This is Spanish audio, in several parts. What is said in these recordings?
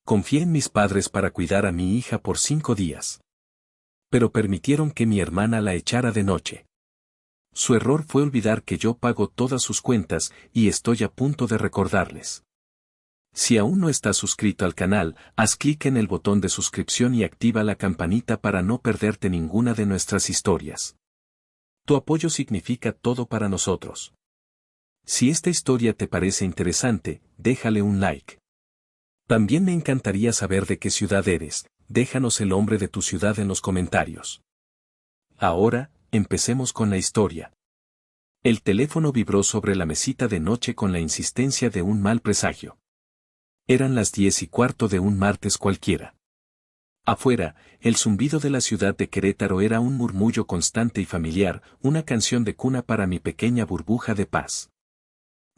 Confié en mis padres para cuidar a mi hija por 5 días. Pero permitieron que mi hermana la echara de noche. Su error fue olvidar que yo pago todas sus cuentas y estoy a punto de recordarles. Si aún no estás suscrito al canal, haz clic en el botón de suscripción y activa la campanita para no perderte ninguna de nuestras historias. Tu apoyo significa todo para nosotros. Si esta historia te parece interesante, déjale un like. También me encantaría saber de qué ciudad eres, déjanos el nombre de tu ciudad en los comentarios. Ahora, empecemos con la historia. El teléfono vibró sobre la mesita de noche con la insistencia de un mal presagio. Eran las 10:15 de un martes cualquiera. Afuera, el zumbido de la ciudad de Querétaro era un murmullo constante y familiar, una canción de cuna para mi pequeña burbuja de paz.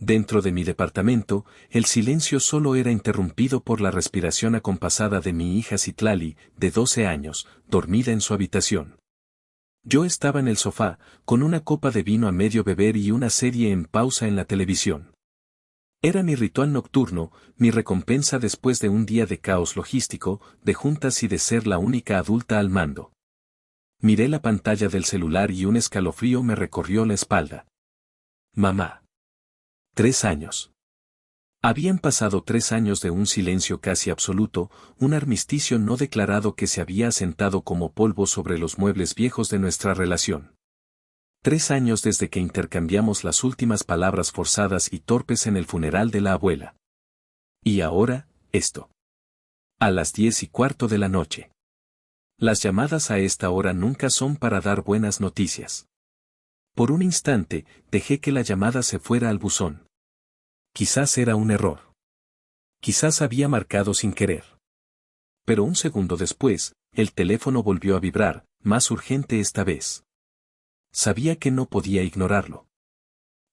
Dentro de mi departamento, el silencio solo era interrumpido por la respiración acompasada de mi hija Citlali, de 12 años, dormida en su habitación. Yo estaba en el sofá, con una copa de vino a medio beber y una serie en pausa en la televisión. Era mi ritual nocturno, mi recompensa después de un día de caos logístico, de juntas y de ser la única adulta al mando. Miré la pantalla del celular y un escalofrío me recorrió la espalda. Mamá. 3 años. Habían pasado 3 años de un silencio casi absoluto, un armisticio no declarado que se había asentado como polvo sobre los muebles viejos de nuestra relación. 3 años desde que intercambiamos las últimas palabras forzadas y torpes en el funeral de la abuela. Y ahora, esto. A las 10:15 de la noche. Las llamadas a esta hora nunca son para dar buenas noticias. Por un instante, dejé que la llamada se fuera al buzón. Quizás era un error. Quizás había marcado sin querer. Pero un segundo después, el teléfono volvió a vibrar, más urgente esta vez. Sabía que no podía ignorarlo.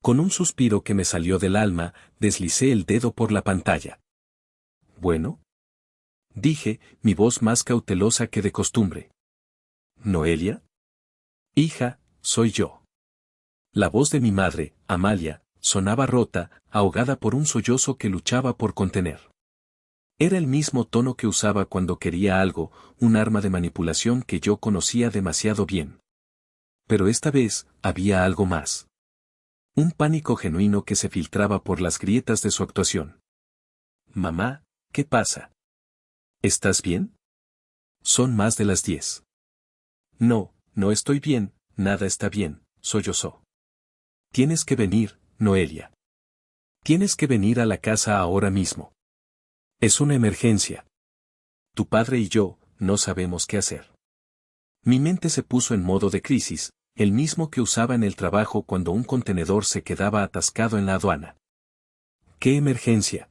Con un suspiro que me salió del alma, deslicé el dedo por la pantalla. ¿Bueno? Dije, mi voz más cautelosa que de costumbre. ¿Noelia? Hija, soy yo. La voz de mi madre, Amalia, sonaba rota, ahogada por un sollozo que luchaba por contener. Era el mismo tono que usaba cuando quería algo, un arma de manipulación que yo conocía demasiado bien. Pero esta vez, había algo más. Un pánico genuino que se filtraba por las grietas de su actuación. Mamá, ¿qué pasa? ¿Estás bien? Son más de las 10. No, no estoy bien, nada está bien, sollozó. Tienes que venir, Noelia. Tienes que venir a la casa ahora mismo. Es una emergencia. Tu padre y yo, no sabemos qué hacer. Mi mente se puso en modo de crisis, el mismo que usaba en el trabajo cuando un contenedor se quedaba atascado en la aduana. ¿Qué emergencia?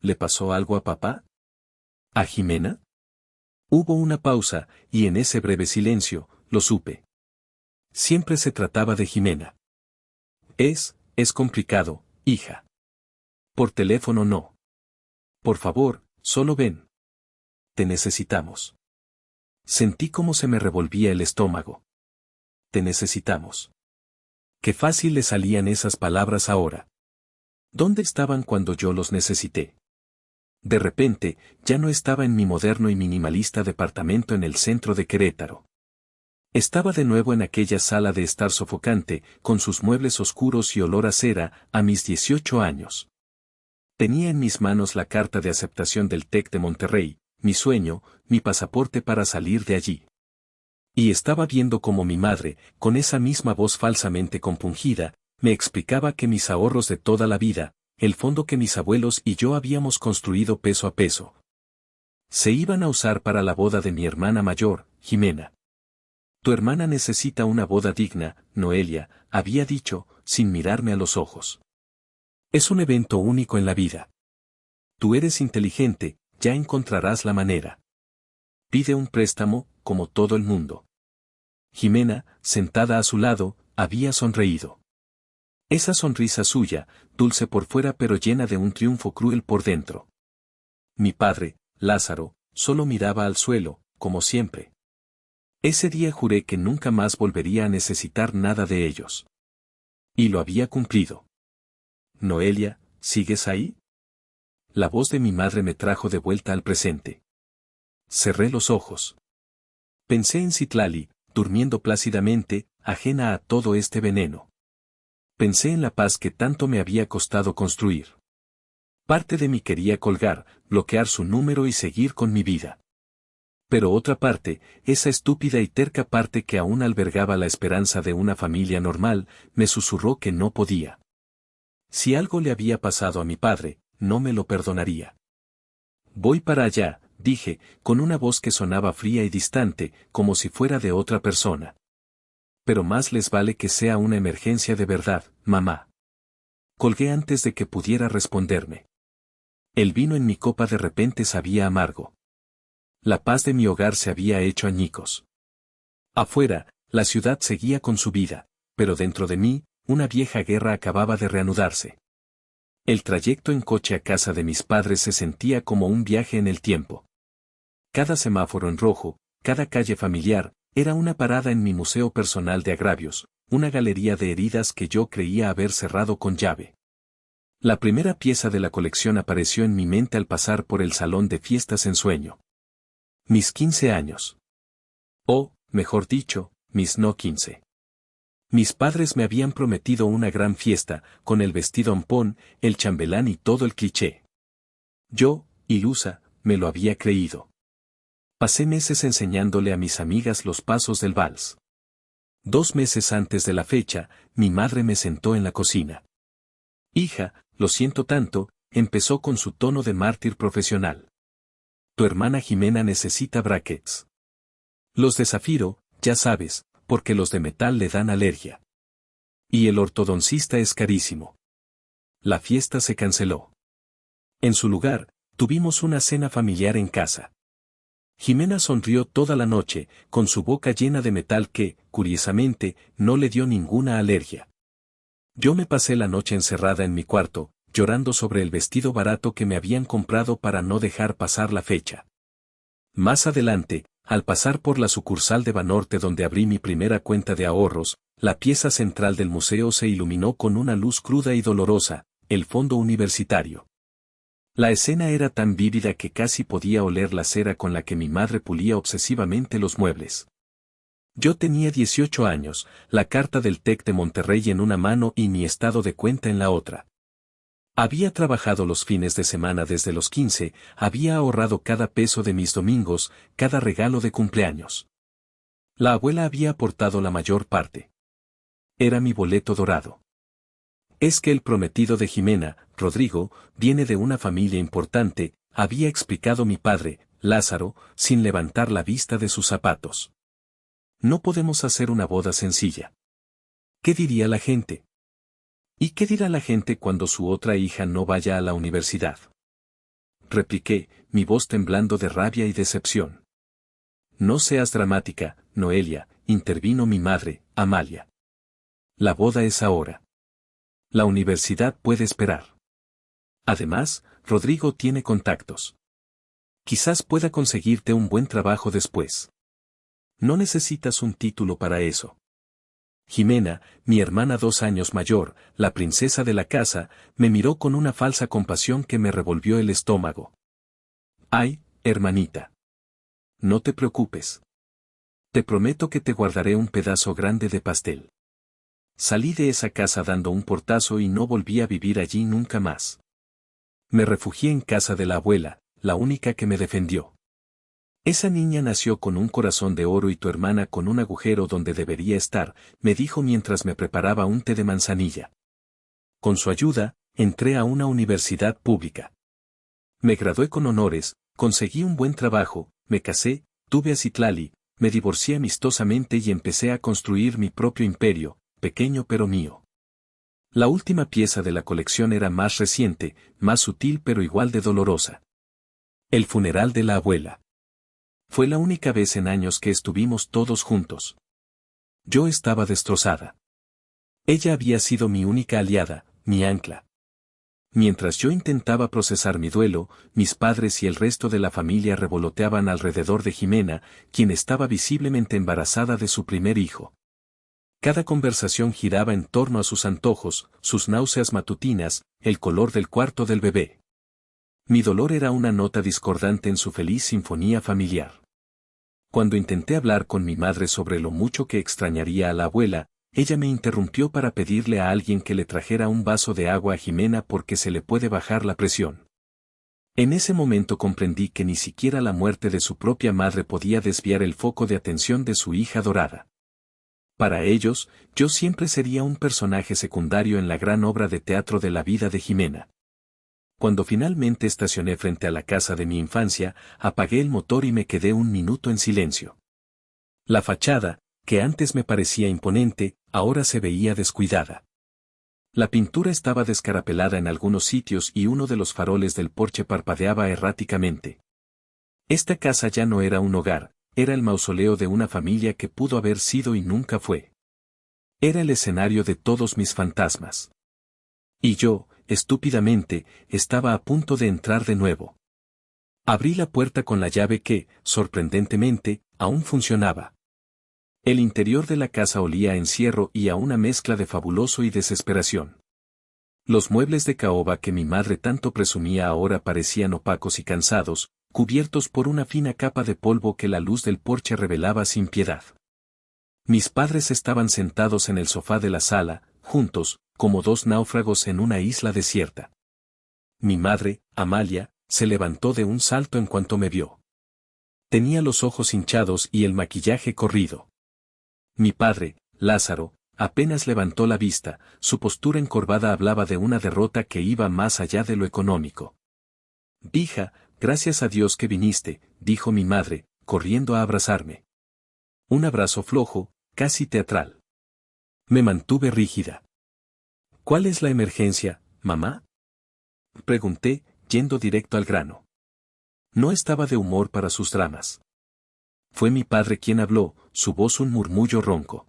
¿Le pasó algo a papá? ¿A Jimena? Hubo una pausa, y en ese breve silencio, lo supe. Siempre se trataba de Jimena. Es complicado, hija. Por teléfono no. Por favor, solo ven. Te necesitamos. Sentí cómo se me revolvía el estómago. Te necesitamos. Qué fácil le salían esas palabras ahora. ¿Dónde estaban cuando yo los necesité? De repente, ya no estaba en mi moderno y minimalista departamento en el centro de Querétaro. Estaba de nuevo en aquella sala de estar sofocante, con sus muebles oscuros y olor a cera, a mis 18 años. Tenía en mis manos la carta de aceptación del TEC de Monterrey, mi sueño, mi pasaporte para salir de allí. Y estaba viendo cómo mi madre, con esa misma voz falsamente compungida, me explicaba que mis ahorros de toda la vida, el fondo que mis abuelos y yo habíamos construido peso a peso, se iban a usar para la boda de mi hermana mayor, Jimena. Tu hermana necesita una boda digna, Noelia, había dicho, sin mirarme a los ojos. Es un evento único en la vida. Tú eres inteligente, ya encontrarás la manera. Pide un préstamo, como todo el mundo. Jimena, sentada a su lado, había sonreído. Esa sonrisa suya, dulce por fuera pero llena de un triunfo cruel por dentro. Mi padre, Lázaro, solo miraba al suelo, como siempre. Ese día juré que nunca más volvería a necesitar nada de ellos. Y lo había cumplido. Noelia, ¿sigues ahí? la voz de mi madre me trajo de vuelta al presente. Cerré los ojos. Pensé en Citlali, durmiendo plácidamente, ajena a todo este veneno. Pensé en la paz que tanto me había costado construir. Parte de mí quería colgar, bloquear su número y seguir con mi vida. Pero otra parte, esa estúpida y terca parte que aún albergaba la esperanza de una familia normal, me susurró que no podía. Si algo le había pasado a mi padre, no me lo perdonaría. Voy para allá, dije, con una voz que sonaba fría y distante, como si fuera de otra persona. Pero más les vale que sea una emergencia de verdad, mamá. Colgué antes de que pudiera responderme. El vino en mi copa de repente sabía amargo. La paz de mi hogar se había hecho añicos. Afuera, la ciudad seguía con su vida, pero dentro de mí, una vieja guerra acababa de reanudarse. El trayecto en coche a casa de mis padres se sentía como un viaje en el tiempo. Cada semáforo en rojo, cada calle familiar, era una parada en mi museo personal de agravios, una galería de heridas que yo creía haber cerrado con llave. La primera pieza de la colección apareció en mi mente al pasar por el salón de fiestas en sueño. Mis 15 años. O, mejor dicho, mis no 15. Mis padres me habían prometido una gran fiesta, con el vestido ampón, el chambelán y todo el cliché. Yo, ilusa, me lo había creído. Pasé meses enseñándole a mis amigas los pasos del vals. 2 meses antes de la fecha, mi madre me sentó en la cocina. Hija, lo siento tanto, empezó con su tono de mártir profesional. Tu hermana Jimena necesita brackets. Los de zafiro, ya sabes, porque los de metal le dan alergia. Y el ortodoncista es carísimo. La fiesta se canceló. En su lugar, tuvimos una cena familiar en casa. Jimena sonrió toda la noche, con su boca llena de metal que, curiosamente, no le dio ninguna alergia. Yo me pasé la noche encerrada en mi cuarto, llorando sobre el vestido barato que me habían comprado para no dejar pasar la fecha. Más adelante, al pasar por la sucursal de Banorte donde abrí mi primera cuenta de ahorros, la pieza central del museo se iluminó con una luz cruda y dolorosa, el fondo universitario. La escena era tan vívida que casi podía oler la cera con la que mi madre pulía obsesivamente los muebles. Yo tenía 18 años, la carta del TEC de Monterrey en una mano y mi estado de cuenta en la otra. Había trabajado los fines de semana desde los 15, había ahorrado cada peso de mis domingos, cada regalo de cumpleaños. La abuela había aportado la mayor parte. Era mi boleto dorado. Es que el prometido de Jimena, Rodrigo, viene de una familia importante, había explicado mi padre, Lázaro, sin levantar la vista de sus zapatos. No podemos hacer una boda sencilla. ¿Qué diría la gente? ¿Y qué dirá la gente cuando su otra hija no vaya a la universidad? Repliqué, mi voz temblando de rabia y decepción. No seas dramática, Noelia, intervino mi madre, Amalia. La boda es ahora. La universidad puede esperar. Además, Rodrigo tiene contactos. Quizás pueda conseguirte un buen trabajo después. No necesitas un título para eso. Jimena, mi hermana 2 años mayor, la princesa de la casa, me miró con una falsa compasión que me revolvió el estómago. Ay, hermanita. No te preocupes. Te prometo que te guardaré un pedazo grande de pastel. Salí de esa casa dando un portazo y no volví a vivir allí nunca más. Me refugié en casa de la abuela, la única que me defendió. Esa niña nació con un corazón de oro y tu hermana con un agujero donde debería estar, me dijo mientras me preparaba un té de manzanilla. Con su ayuda, entré a una universidad pública. Me gradué con honores, conseguí un buen trabajo, me casé, tuve a Citlali, me divorcié amistosamente y empecé a construir mi propio imperio, pequeño pero mío. La última pieza de la colección era más reciente, más sutil pero igual de dolorosa. El funeral de la abuela. Fue la única vez en años que estuvimos todos juntos. Yo estaba destrozada. Ella había sido mi única aliada, mi ancla. Mientras yo intentaba procesar mi duelo, mis padres y el resto de la familia revoloteaban alrededor de Jimena, quien estaba visiblemente embarazada de su primer hijo. Cada conversación giraba en torno a sus antojos, sus náuseas matutinas, el color del cuarto del bebé. Mi dolor era una nota discordante en su feliz sinfonía familiar. Cuando intenté hablar con mi madre sobre lo mucho que extrañaría a la abuela, ella me interrumpió para pedirle a alguien que le trajera un vaso de agua a Jimena porque se le puede bajar la presión. En ese momento comprendí que ni siquiera la muerte de su propia madre podía desviar el foco de atención de su hija adorada. Para ellos, yo siempre sería un personaje secundario en la gran obra de teatro de la vida de Jimena. Cuando finalmente estacioné frente a la casa de mi infancia, apagué el motor y me quedé un minuto en silencio. La fachada, que antes me parecía imponente, ahora se veía descuidada. La pintura estaba descarapelada en algunos sitios y uno de los faroles del porche parpadeaba erráticamente. Esta casa ya no era un hogar, era el mausoleo de una familia que pudo haber sido y nunca fue. Era el escenario de todos mis fantasmas. Y yo, estúpidamente, estaba a punto de entrar de nuevo. Abrí la puerta con la llave que, sorprendentemente, aún funcionaba. El interior de la casa olía a encierro y a una mezcla de fabuloso y desesperación. Los muebles de caoba que mi madre tanto presumía ahora parecían opacos y cansados, cubiertos por una fina capa de polvo que la luz del porche revelaba sin piedad. Mis padres estaban sentados en el sofá de la sala, juntos, como dos náufragos en una isla desierta. Mi madre, Amalia, se levantó de un salto en cuanto me vio. Tenía los ojos hinchados y el maquillaje corrido. Mi padre, Lázaro, apenas levantó la vista, su postura encorvada hablaba de una derrota que iba más allá de lo económico. «Hija, gracias a Dios que viniste», dijo mi madre, corriendo a abrazarme. Un abrazo flojo, casi teatral. Me mantuve rígida. «¿Cuál es la emergencia, mamá?», pregunté, yendo directo al grano. No estaba de humor para sus dramas. Fue mi padre quien habló, su voz un murmullo ronco.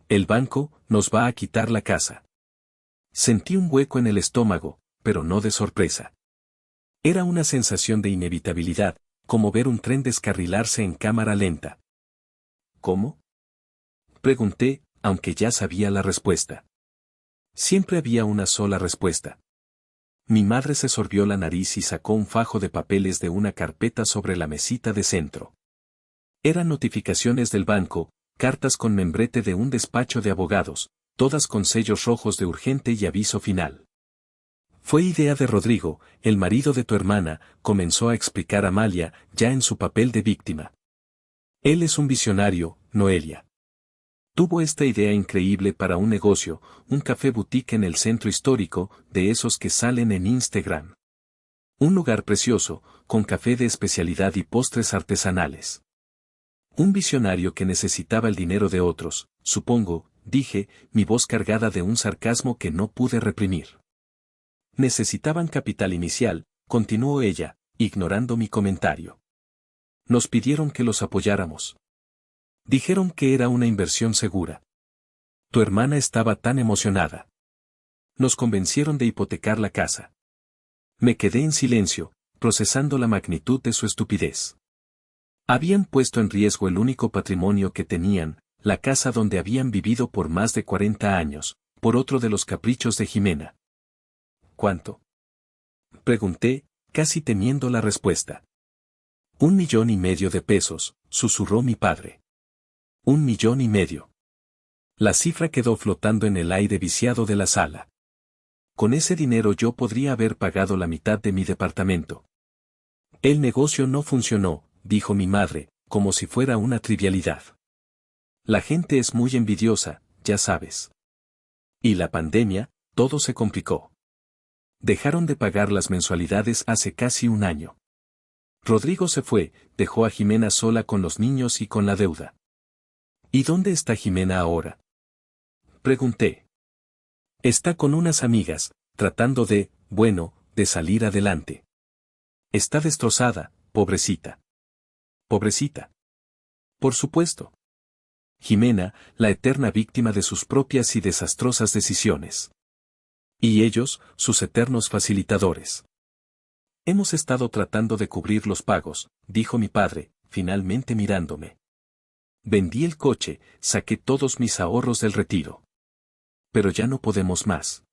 «El banco nos va a quitar la casa». Sentí un hueco en el estómago, pero no de sorpresa. Era una sensación de inevitabilidad, como ver un tren descarrilarse en cámara lenta. «¿Cómo?», pregunté, aunque ya sabía la respuesta. Siempre había una sola respuesta. Mi madre se sorbió la nariz y sacó un fajo de papeles de una carpeta sobre la mesita de centro. Eran notificaciones del banco, cartas con membrete de un despacho de abogados, todas con sellos rojos de urgente y aviso final. «Fue idea de Rodrigo, el marido de tu hermana», comenzó a explicar Amalia, ya en su papel de víctima. «Él es un visionario, Noelia. Tuvo esta idea increíble para un negocio, un café boutique en el centro histórico, de esos que salen en Instagram. Un lugar precioso, con café de especialidad y postres artesanales. Un visionario que necesitaba el dinero de otros, supongo», dije, mi voz cargada de un sarcasmo que no pude reprimir. «Necesitaban capital inicial», continuó ella, ignorando mi comentario. «Nos pidieron que los apoyáramos. Dijeron que era una inversión segura. Tu hermana estaba tan emocionada. Nos convencieron de hipotecar la casa». Me quedé en silencio, procesando la magnitud de su estupidez. Habían puesto en riesgo el único patrimonio que tenían, la casa donde habían vivido por más de 40 años, por otro de los caprichos de Jimena. «¿Cuánto?», pregunté, casi temiendo la respuesta. $1,500,000, susurró mi padre. $1,500,000. La cifra quedó flotando en el aire viciado de la sala. Con ese dinero yo podría haber pagado la mitad de mi departamento. «El negocio no funcionó», dijo mi madre, como si fuera una trivialidad. «La gente es muy envidiosa, ya sabes. Y la pandemia, todo se complicó. Dejaron de pagar las mensualidades hace casi un año. Rodrigo se fue, dejó a Jimena sola con los niños y con la deuda». «¿Y dónde está Jimena ahora?», pregunté. «Está con unas amigas, tratando de salir adelante. Está destrozada, pobrecita». «¿Pobrecita?». «Por supuesto. Jimena, la eterna víctima de sus propias y desastrosas decisiones. Y ellos, sus eternos facilitadores. Hemos estado tratando de cubrir los pagos», dijo mi padre, finalmente mirándome. «Vendí el coche, saqué todos mis ahorros del retiro. Pero ya no podemos más.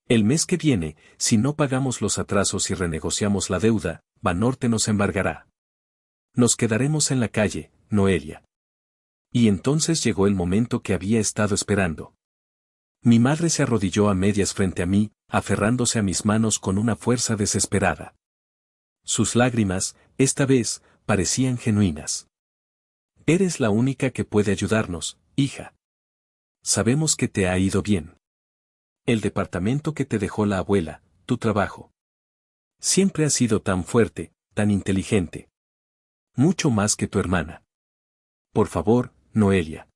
El mes que viene, si no pagamos los atrasos y renegociamos la deuda, Banorte nos embargará. Nos quedaremos en la calle, Noelia. Y entonces llegó el momento que había estado esperando. Mi madre se arrodilló a medias frente a mí, aferrándose a mis manos con una fuerza desesperada. Sus lágrimas, esta vez, parecían genuinas. Eres la única que puede ayudarnos, hija. Sabemos que te ha ido bien. El departamento que te dejó la abuela, tu trabajo. Siempre has sido tan fuerte, tan inteligente. Mucho más que tu hermana. Por favor, Noelia.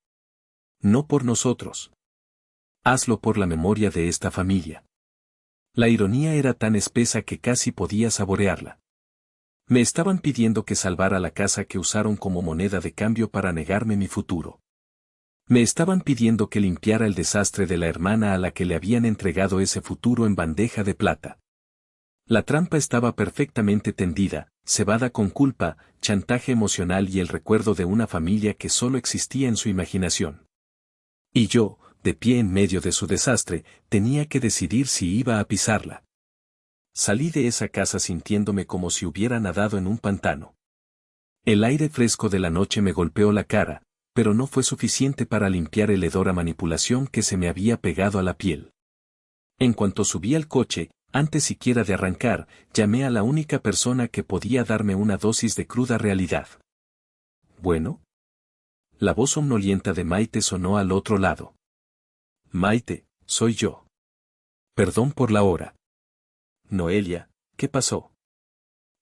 No por nosotros. Hazlo por la memoria de esta familia. La ironía era tan espesa que casi podía saborearla. Me estaban pidiendo que salvara la casa que usaron como moneda de cambio para negarme mi futuro. Me estaban pidiendo que limpiara el desastre de la hermana a la que le habían entregado ese futuro en bandeja de plata. La trampa estaba perfectamente tendida, cebada con culpa, chantaje emocional y el recuerdo de una familia que solo existía en su imaginación. Y yo, de pie en medio de su desastre, tenía que decidir si iba a pisarla. Salí de esa casa sintiéndome como si hubiera nadado en un pantano. El aire fresco de la noche me golpeó la cara, pero no fue suficiente para limpiar el hedor a manipulación que se me había pegado a la piel. En cuanto subí al coche, antes siquiera de arrancar, llamé a la única persona que podía darme una dosis de cruda realidad. ¿Bueno? La voz somnolienta de Maite sonó al otro lado. Maite, soy yo. Perdón por la hora. Noelia, ¿qué pasó?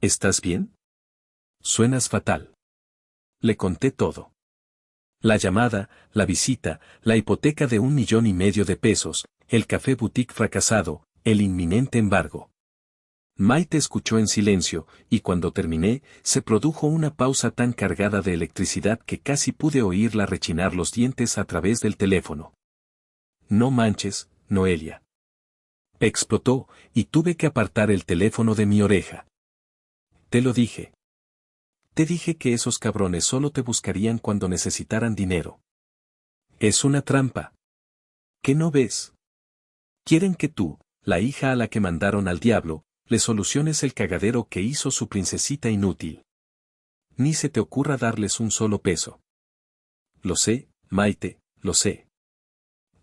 ¿Estás bien? Suenas fatal. Le conté todo. La llamada, la visita, la hipoteca de 1,5 millones de pesos, el café boutique fracasado, el inminente embargo. Maite escuchó en silencio, y cuando terminé, se produjo una pausa tan cargada de electricidad que casi pude oírla rechinar los dientes a través del teléfono. No manches, Noelia. Explotó, y tuve que apartar el teléfono de mi oreja. Te lo dije. Te dije que esos cabrones solo te buscarían cuando necesitaran dinero. Es una trampa. ¿Qué no ves? Quieren que tú, la hija a la que mandaron al diablo, le soluciones el cagadero que hizo su princesita inútil. Ni se te ocurra darles un solo peso. Lo sé, Maite, lo sé.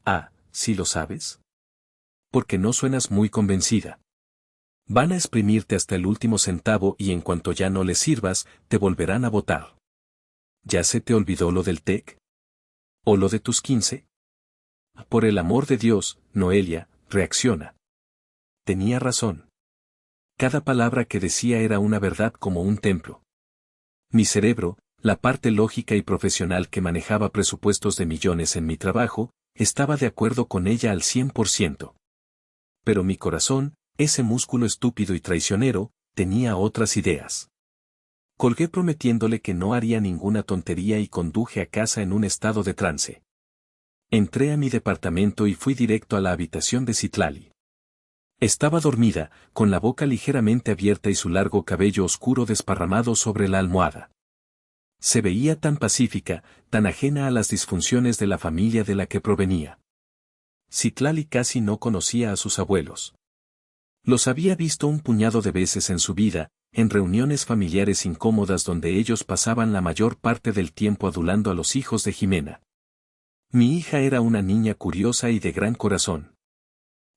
Ah, ¿sí lo sabes? Porque no suenas muy convencida. Van a exprimirte hasta el último centavo y en cuanto ya no les sirvas, te volverán a botar. ¿Ya se te olvidó lo del TEC? ¿O lo de tus 15? Por el amor de Dios, Noelia, reacciona. Tenía razón. Cada palabra que decía era una verdad como un templo. Mi cerebro, la parte lógica y profesional que manejaba presupuestos de millones en mi trabajo, estaba de acuerdo con ella al 100%. Pero mi corazón, ese músculo estúpido y traicionero, tenía otras ideas. Colgué prometiéndole que no haría ninguna tontería y conduje a casa en un estado de trance. Entré a mi departamento y fui directo a la habitación de Citlali. Estaba dormida, con la boca ligeramente abierta y su largo cabello oscuro desparramado sobre la almohada. Se veía tan pacífica, tan ajena a las disfunciones de la familia de la que provenía. Citlali casi no conocía a sus abuelos. Los había visto un puñado de veces en su vida, en reuniones familiares incómodas donde ellos pasaban la mayor parte del tiempo adulando a los hijos de Jimena. Mi hija era una niña curiosa y de gran corazón.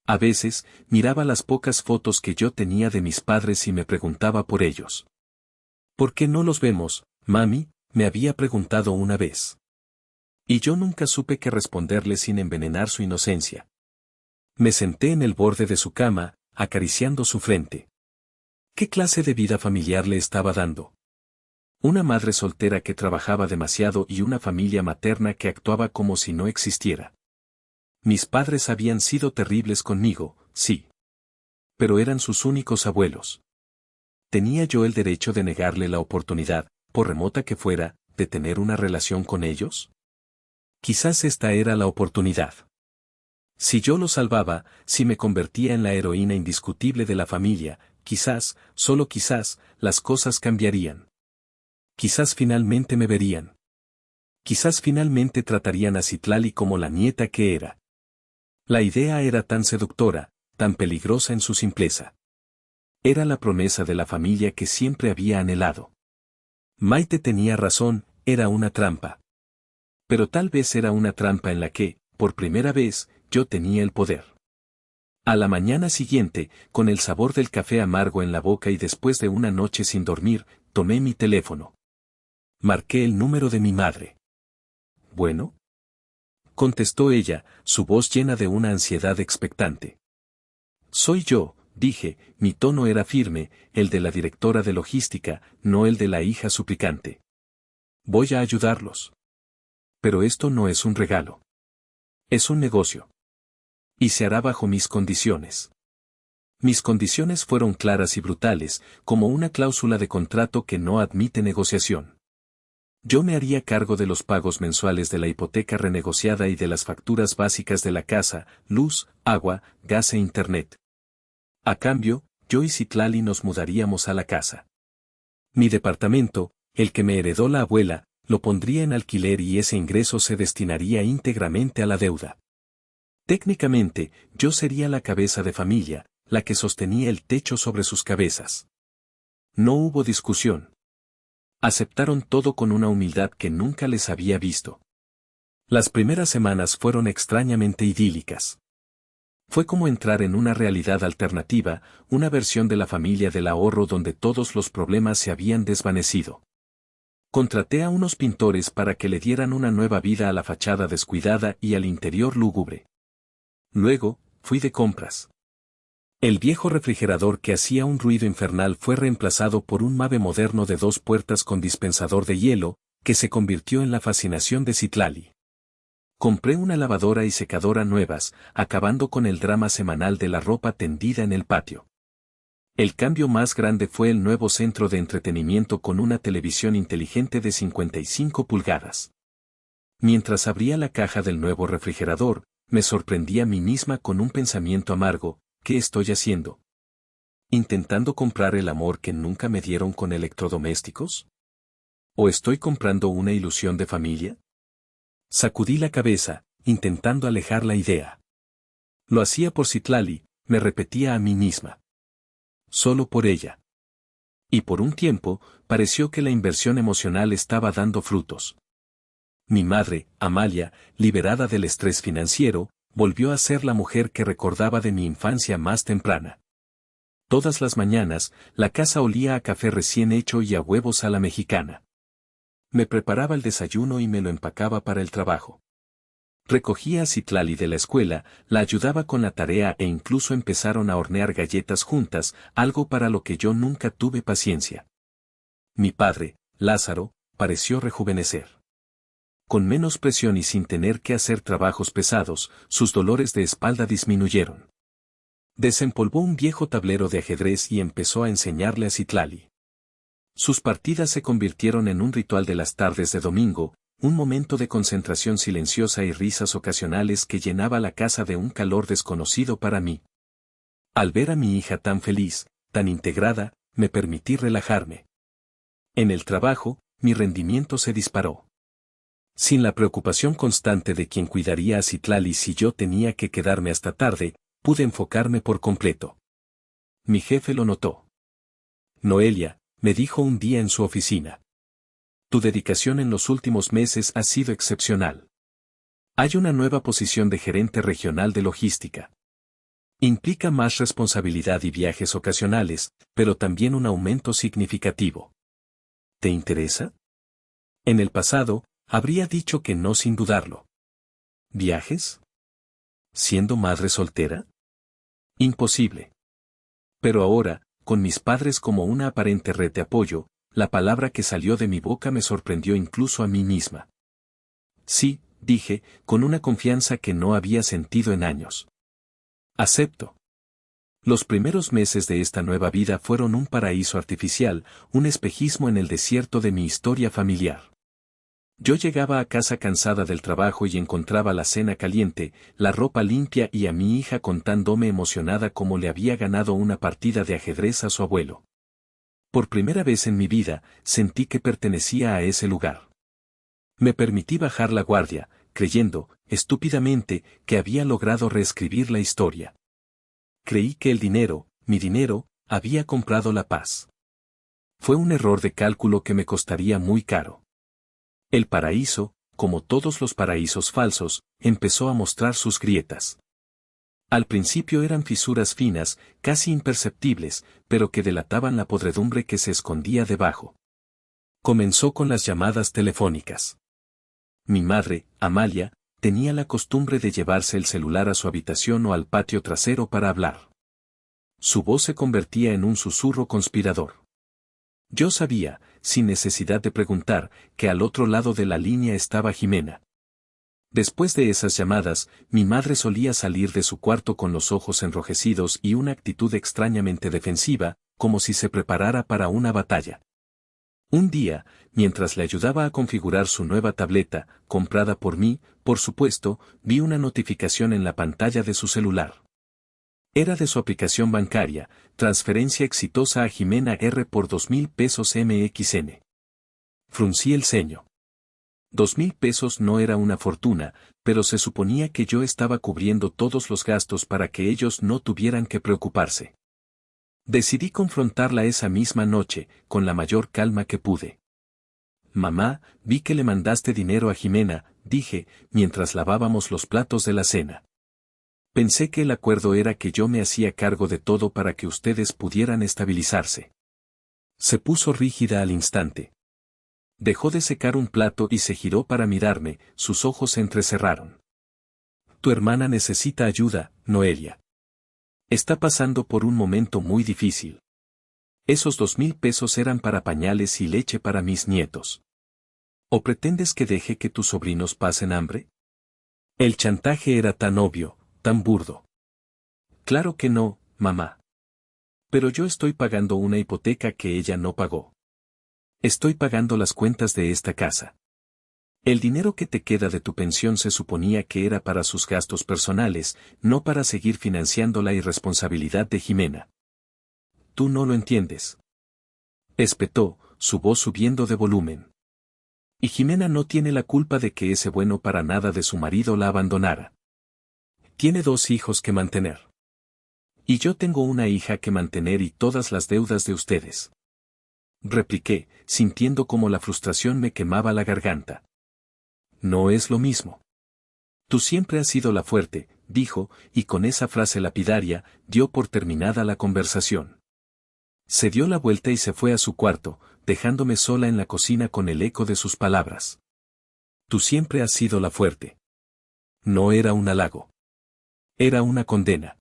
A veces, miraba las pocas fotos que yo tenía de mis padres y me preguntaba por ellos. ¿Por qué no los vemos, mami?, me había preguntado una vez. Y yo nunca supe qué responderle sin envenenar su inocencia. Me senté en el borde de su cama, acariciando su frente. ¿Qué clase de vida familiar le estaba dando? Una madre soltera que trabajaba demasiado y una familia materna que actuaba como si no existiera. Mis padres habían sido terribles conmigo, sí. Pero eran sus únicos abuelos. ¿Tenía yo el derecho de negarle la oportunidad, por remota que fuera, de tener una relación con ellos? Quizás esta era la oportunidad. Si yo lo salvaba, si me convertía en la heroína indiscutible de la familia, quizás, solo quizás, las cosas cambiarían. Quizás finalmente me verían. Quizás finalmente tratarían a Citlali como la nieta que era. La idea era tan seductora, tan peligrosa en su simpleza. Era la promesa de la familia que siempre había anhelado. Maite tenía razón, era una trampa. Pero tal vez era una trampa en la que, por primera vez, yo tenía el poder. A la mañana siguiente, con el sabor del café amargo en la boca y después de una noche sin dormir, tomé mi teléfono. Marqué el número de mi madre. ¿Bueno? Contestó ella, su voz llena de una ansiedad expectante. Soy yo, dije, mi tono era firme, el de la directora de logística, no el de la hija suplicante. Voy a ayudarlos. Pero esto no es un regalo. Es un negocio. Y se hará bajo mis condiciones. Mis condiciones fueron claras y brutales, como una cláusula de contrato que no admite negociación. Yo me haría cargo de los pagos mensuales de la hipoteca renegociada y de las facturas básicas de la casa, luz, agua, gas e internet. A cambio, yo y Citlali nos mudaríamos a la casa. Mi departamento, el que me heredó la abuela, lo pondría en alquiler y ese ingreso se destinaría íntegramente a la deuda. Técnicamente, yo sería la cabeza de familia, la que sostenía el techo sobre sus cabezas. No hubo discusión. Aceptaron todo con una humildad que nunca les había visto. Las primeras semanas fueron extrañamente idílicas. Fue como entrar en una realidad alternativa, una versión de la familia del ahorro donde todos los problemas se habían desvanecido. Contraté a unos pintores para que le dieran una nueva vida a la fachada descuidada y al interior lúgubre. Luego, fui de compras. El viejo refrigerador que hacía un ruido infernal fue reemplazado por un Mave moderno de 2 puertas con dispensador de hielo, que se convirtió en la fascinación de Citlali. Compré una lavadora y secadora nuevas, acabando con el drama semanal de la ropa tendida en el patio. El cambio más grande fue el nuevo centro de entretenimiento con una televisión inteligente de 55 pulgadas. Mientras abría la caja del nuevo refrigerador, me sorprendí a mí misma con un pensamiento amargo. ¿Qué estoy haciendo? ¿Intentando comprar el amor que nunca me dieron con electrodomésticos? ¿O estoy comprando una ilusión de familia? Sacudí la cabeza, intentando alejar la idea. Lo hacía por Citlali, me repetía a mí misma. Solo por ella. Y por un tiempo, pareció que la inversión emocional estaba dando frutos. Mi madre, Amalia, liberada del estrés financiero, volvió a ser la mujer que recordaba de mi infancia más temprana. Todas las mañanas, la casa olía a café recién hecho y a huevos a la mexicana. Me preparaba el desayuno y me lo empacaba para el trabajo. Recogía a Citlali de la escuela, la ayudaba con la tarea e incluso empezaron a hornear galletas juntas, algo para lo que yo nunca tuve paciencia. Mi padre, Lázaro, pareció rejuvenecer. Con menos presión y sin tener que hacer trabajos pesados, sus dolores de espalda disminuyeron. Desempolvó un viejo tablero de ajedrez y empezó a enseñarle a Citlali. Sus partidas se convirtieron en un ritual de las tardes de domingo, un momento de concentración silenciosa y risas ocasionales que llenaba la casa de un calor desconocido para mí. Al ver a mi hija tan feliz, tan integrada, me permití relajarme. En el trabajo, mi rendimiento se disparó. Sin la preocupación constante de quién cuidaría a Citlali si yo tenía que quedarme hasta tarde, pude enfocarme por completo. Mi jefe lo notó. Noelia, me dijo un día en su oficina. Tu dedicación en los últimos meses ha sido excepcional. Hay una nueva posición de gerente regional de logística. Implica más responsabilidad y viajes ocasionales, pero también un aumento significativo. ¿Te interesa? En el pasado, habría dicho que no sin dudarlo. ¿Viajes? ¿Siendo madre soltera? Imposible. Pero ahora, con mis padres como una aparente red de apoyo, la palabra que salió de mi boca me sorprendió incluso a mí misma. Sí, dije, con una confianza que no había sentido en años. Acepto. Los primeros meses de esta nueva vida fueron un paraíso artificial, un espejismo en el desierto de mi historia familiar. Yo llegaba a casa cansada del trabajo y encontraba la cena caliente, la ropa limpia y a mi hija contándome emocionada cómo le había ganado una partida de ajedrez a su abuelo. Por primera vez en mi vida, sentí que pertenecía a ese lugar. Me permití bajar la guardia, creyendo, estúpidamente, que había logrado reescribir la historia. Creí que el dinero, mi dinero, había comprado la paz. Fue un error de cálculo que me costaría muy caro. El paraíso, como todos los paraísos falsos, empezó a mostrar sus grietas. Al principio eran fisuras finas, casi imperceptibles, pero que delataban la podredumbre que se escondía debajo. Comenzó con las llamadas telefónicas. Mi madre, Amalia, tenía la costumbre de llevarse el celular a su habitación o al patio trasero para hablar. Su voz se convertía en un susurro conspirador. Yo sabía, sin necesidad de preguntar, que al otro lado de la línea estaba Jimena. Después de esas llamadas, mi madre solía salir de su cuarto con los ojos enrojecidos y una actitud extrañamente defensiva, como si se preparara para una batalla. Un día, mientras le ayudaba a configurar su nueva tableta, comprada por mí, por supuesto, vi una notificación en la pantalla de su celular. Era de su aplicación bancaria, transferencia exitosa a Jimena R por 2,000 pesos MXN. Fruncí el ceño. 2,000 pesos no era una fortuna, pero se suponía que yo estaba cubriendo todos los gastos para que ellos no tuvieran que preocuparse. Decidí confrontarla esa misma noche, con la mayor calma que pude. Mamá, vi que le mandaste dinero a Jimena, dije, mientras lavábamos los platos de la cena. Pensé que el acuerdo era que yo me hacía cargo de todo para que ustedes pudieran estabilizarse. Se puso rígida al instante. Dejó de secar un plato y se giró para mirarme, sus ojos se entrecerraron. Tu hermana necesita ayuda, Noelia. Está pasando por un momento muy difícil. Esos 2,000 pesos eran para pañales y leche para mis nietos. ¿O pretendes que deje que tus sobrinos pasen hambre? El chantaje era tan obvio, tan burdo. Claro que no, mamá. Pero yo estoy pagando una hipoteca que ella no pagó. Estoy pagando las cuentas de esta casa. El dinero que te queda de tu pensión se suponía que era para sus gastos personales, no para seguir financiando la irresponsabilidad de Jimena. Tú no lo entiendes. Espetó, su voz subiendo de volumen. Y Jimena no tiene la culpa de que ese bueno para nada de su marido la abandonara. Tiene 2 hijos que mantener. Y yo tengo una hija que mantener y todas las deudas de ustedes. Repliqué, sintiendo como la frustración me quemaba la garganta. No es lo mismo. Tú siempre has sido la fuerte, dijo, y con esa frase lapidaria, dio por terminada la conversación. Se dio la vuelta y se fue a su cuarto, dejándome sola en la cocina con el eco de sus palabras. Tú siempre has sido la fuerte. No era un halago. Era una condena.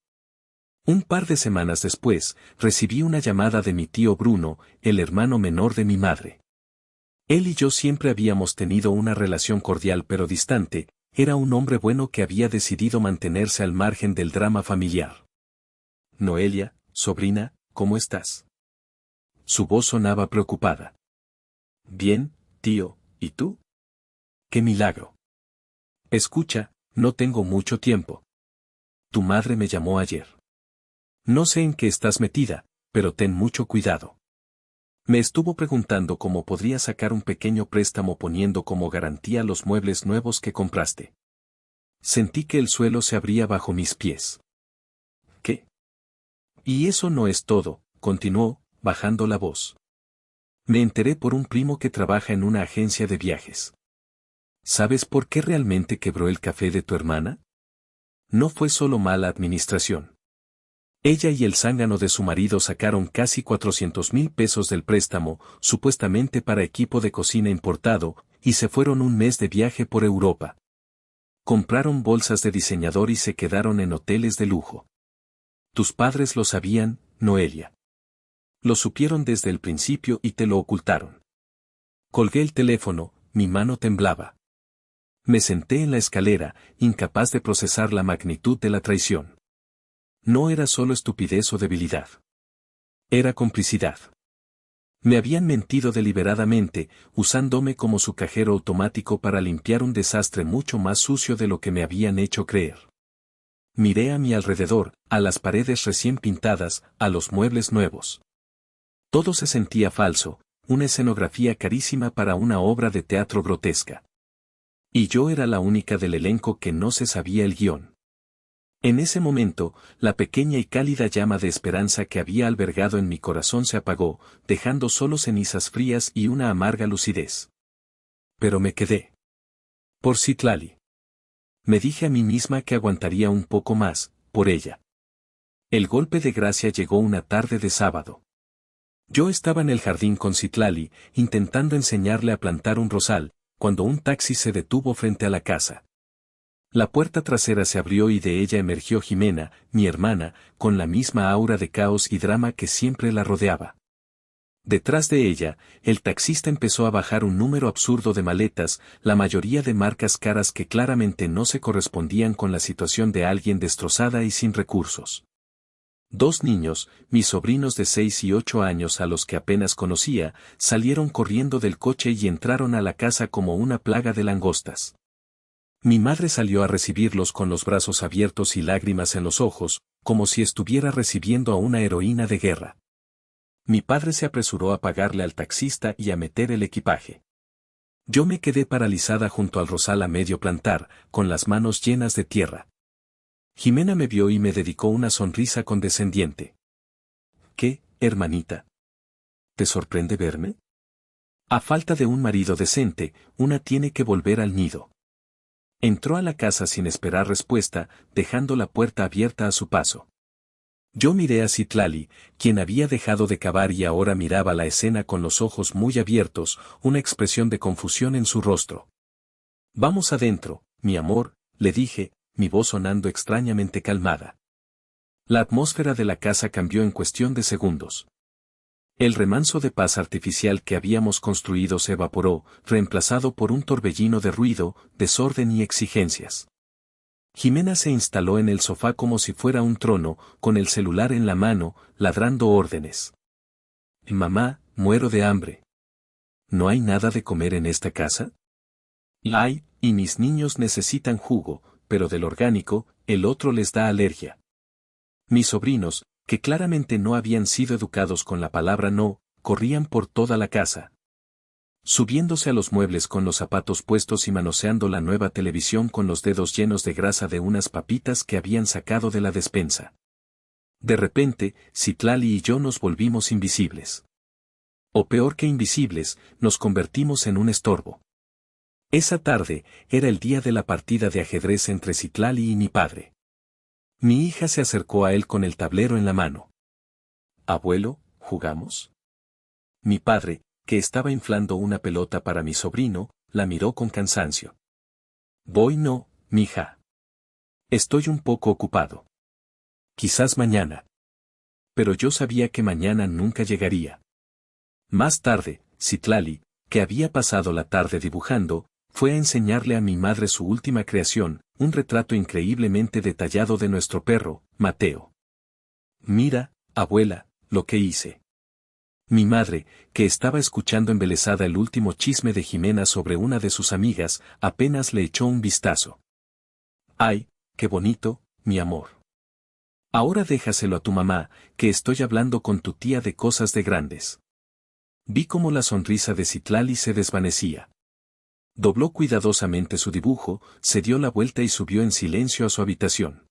Un par de semanas después, recibí una llamada de mi tío Bruno, el hermano menor de mi madre. Él y yo siempre habíamos tenido una relación cordial pero distante, era un hombre bueno que había decidido mantenerse al margen del drama familiar. Noelia, sobrina, ¿cómo estás? Su voz sonaba preocupada. Bien, tío, ¿y tú? ¡Qué milagro! Escucha, no tengo mucho tiempo. Tu madre me llamó ayer. No sé en qué estás metida, pero ten mucho cuidado. Me estuvo preguntando cómo podría sacar un pequeño préstamo poniendo como garantía los muebles nuevos que compraste. Sentí que el suelo se abría bajo mis pies. ¿Qué? Y eso no es todo, continuó, bajando la voz. Me enteré por un primo que trabaja en una agencia de viajes. ¿Sabes por qué realmente quebró el café de tu hermana? No fue solo mala administración. Ella y el zángano de su marido sacaron casi 400,000 pesos del préstamo, supuestamente para equipo de cocina importado, y se fueron un mes de viaje por Europa. Compraron bolsas de diseñador y se quedaron en hoteles de lujo. Tus padres lo sabían, Noelia. Lo supieron desde el principio y te lo ocultaron. Colgué el teléfono, mi mano temblaba. Me senté en la escalera, incapaz de procesar la magnitud de la traición. No era solo estupidez o debilidad. Era complicidad. Me habían mentido deliberadamente, usándome como su cajero automático para limpiar un desastre mucho más sucio de lo que me habían hecho creer. Miré a mi alrededor, a las paredes recién pintadas, a los muebles nuevos. Todo se sentía falso, una escenografía carísima para una obra de teatro grotesca. Y yo era la única del elenco que no se sabía el guión. En ese momento, la pequeña y cálida llama de esperanza que había albergado en mi corazón se apagó, dejando solo cenizas frías y una amarga lucidez. Pero me quedé. Por Citlali. Me dije a mí misma que aguantaría un poco más, por ella. El golpe de gracia llegó una tarde de sábado. Yo estaba en el jardín con Citlali, intentando enseñarle a plantar un rosal, cuando un taxi se detuvo frente a la casa. La puerta trasera se abrió y de ella emergió Jimena, mi hermana, con la misma aura de caos y drama que siempre la rodeaba. Detrás de ella, el taxista empezó a bajar un número absurdo de maletas, la mayoría de marcas caras que claramente no se correspondían con la situación de alguien destrozada y sin recursos. Dos niños, mis sobrinos de 6 y 8 años a los que apenas conocía, salieron corriendo del coche y entraron a la casa como una plaga de langostas. Mi madre salió a recibirlos con los brazos abiertos y lágrimas en los ojos, como si estuviera recibiendo a una heroína de guerra. Mi padre se apresuró a pagarle al taxista y a meter el equipaje. Yo me quedé paralizada junto al rosal a medio plantar, con las manos llenas de tierra. Jimena me vio y me dedicó una sonrisa condescendiente. ¿Qué, hermanita? ¿Te sorprende verme? A falta de un marido decente, una tiene que volver al nido. Entró a la casa sin esperar respuesta, dejando la puerta abierta a su paso. Yo miré a Citlali, quien había dejado de cavar y ahora miraba la escena con los ojos muy abiertos, una expresión de confusión en su rostro. Vamos adentro, mi amor, le dije, mi voz sonando extrañamente calmada. La atmósfera de la casa cambió en cuestión de segundos. El remanso de paz artificial que habíamos construido se evaporó, reemplazado por un torbellino de ruido, desorden y exigencias. Jimena se instaló en el sofá como si fuera un trono, con el celular en la mano, ladrando órdenes. Mamá, muero de hambre. ¿No hay nada de comer en esta casa? Hay, y mis niños necesitan jugo, pero del orgánico, el otro les da alergia. Mis sobrinos, que claramente no habían sido educados con la palabra no, corrían por toda la casa. Subiéndose a los muebles con los zapatos puestos y manoseando la nueva televisión con los dedos llenos de grasa de unas papitas que habían sacado de la despensa. De repente, Citlali y yo nos volvimos invisibles. O peor que invisibles, nos convertimos en un estorbo. Esa tarde, era el día de la partida de ajedrez entre Citlali y mi padre. Mi hija se acercó a él con el tablero en la mano. Abuelo, ¿jugamos? Mi padre, que estaba inflando una pelota para mi sobrino, la miró con cansancio. Voy no, mija. Estoy un poco ocupado. Quizás mañana. Pero yo sabía que mañana nunca llegaría. Más tarde, Citlali, que había pasado la tarde dibujando, fue a enseñarle a mi madre su última creación, un retrato increíblemente detallado de nuestro perro, Mateo. Mira, abuela, lo que hice. Mi madre, que estaba escuchando embelesada el último chisme de Jimena sobre una de sus amigas, apenas le echó un vistazo. ¡Ay, qué bonito, mi amor! Ahora déjaselo a tu mamá, que estoy hablando con tu tía de cosas de grandes. Vi cómo la sonrisa de Citlali se desvanecía. Dobló cuidadosamente su dibujo, se dio la vuelta y subió en silencio a su habitación.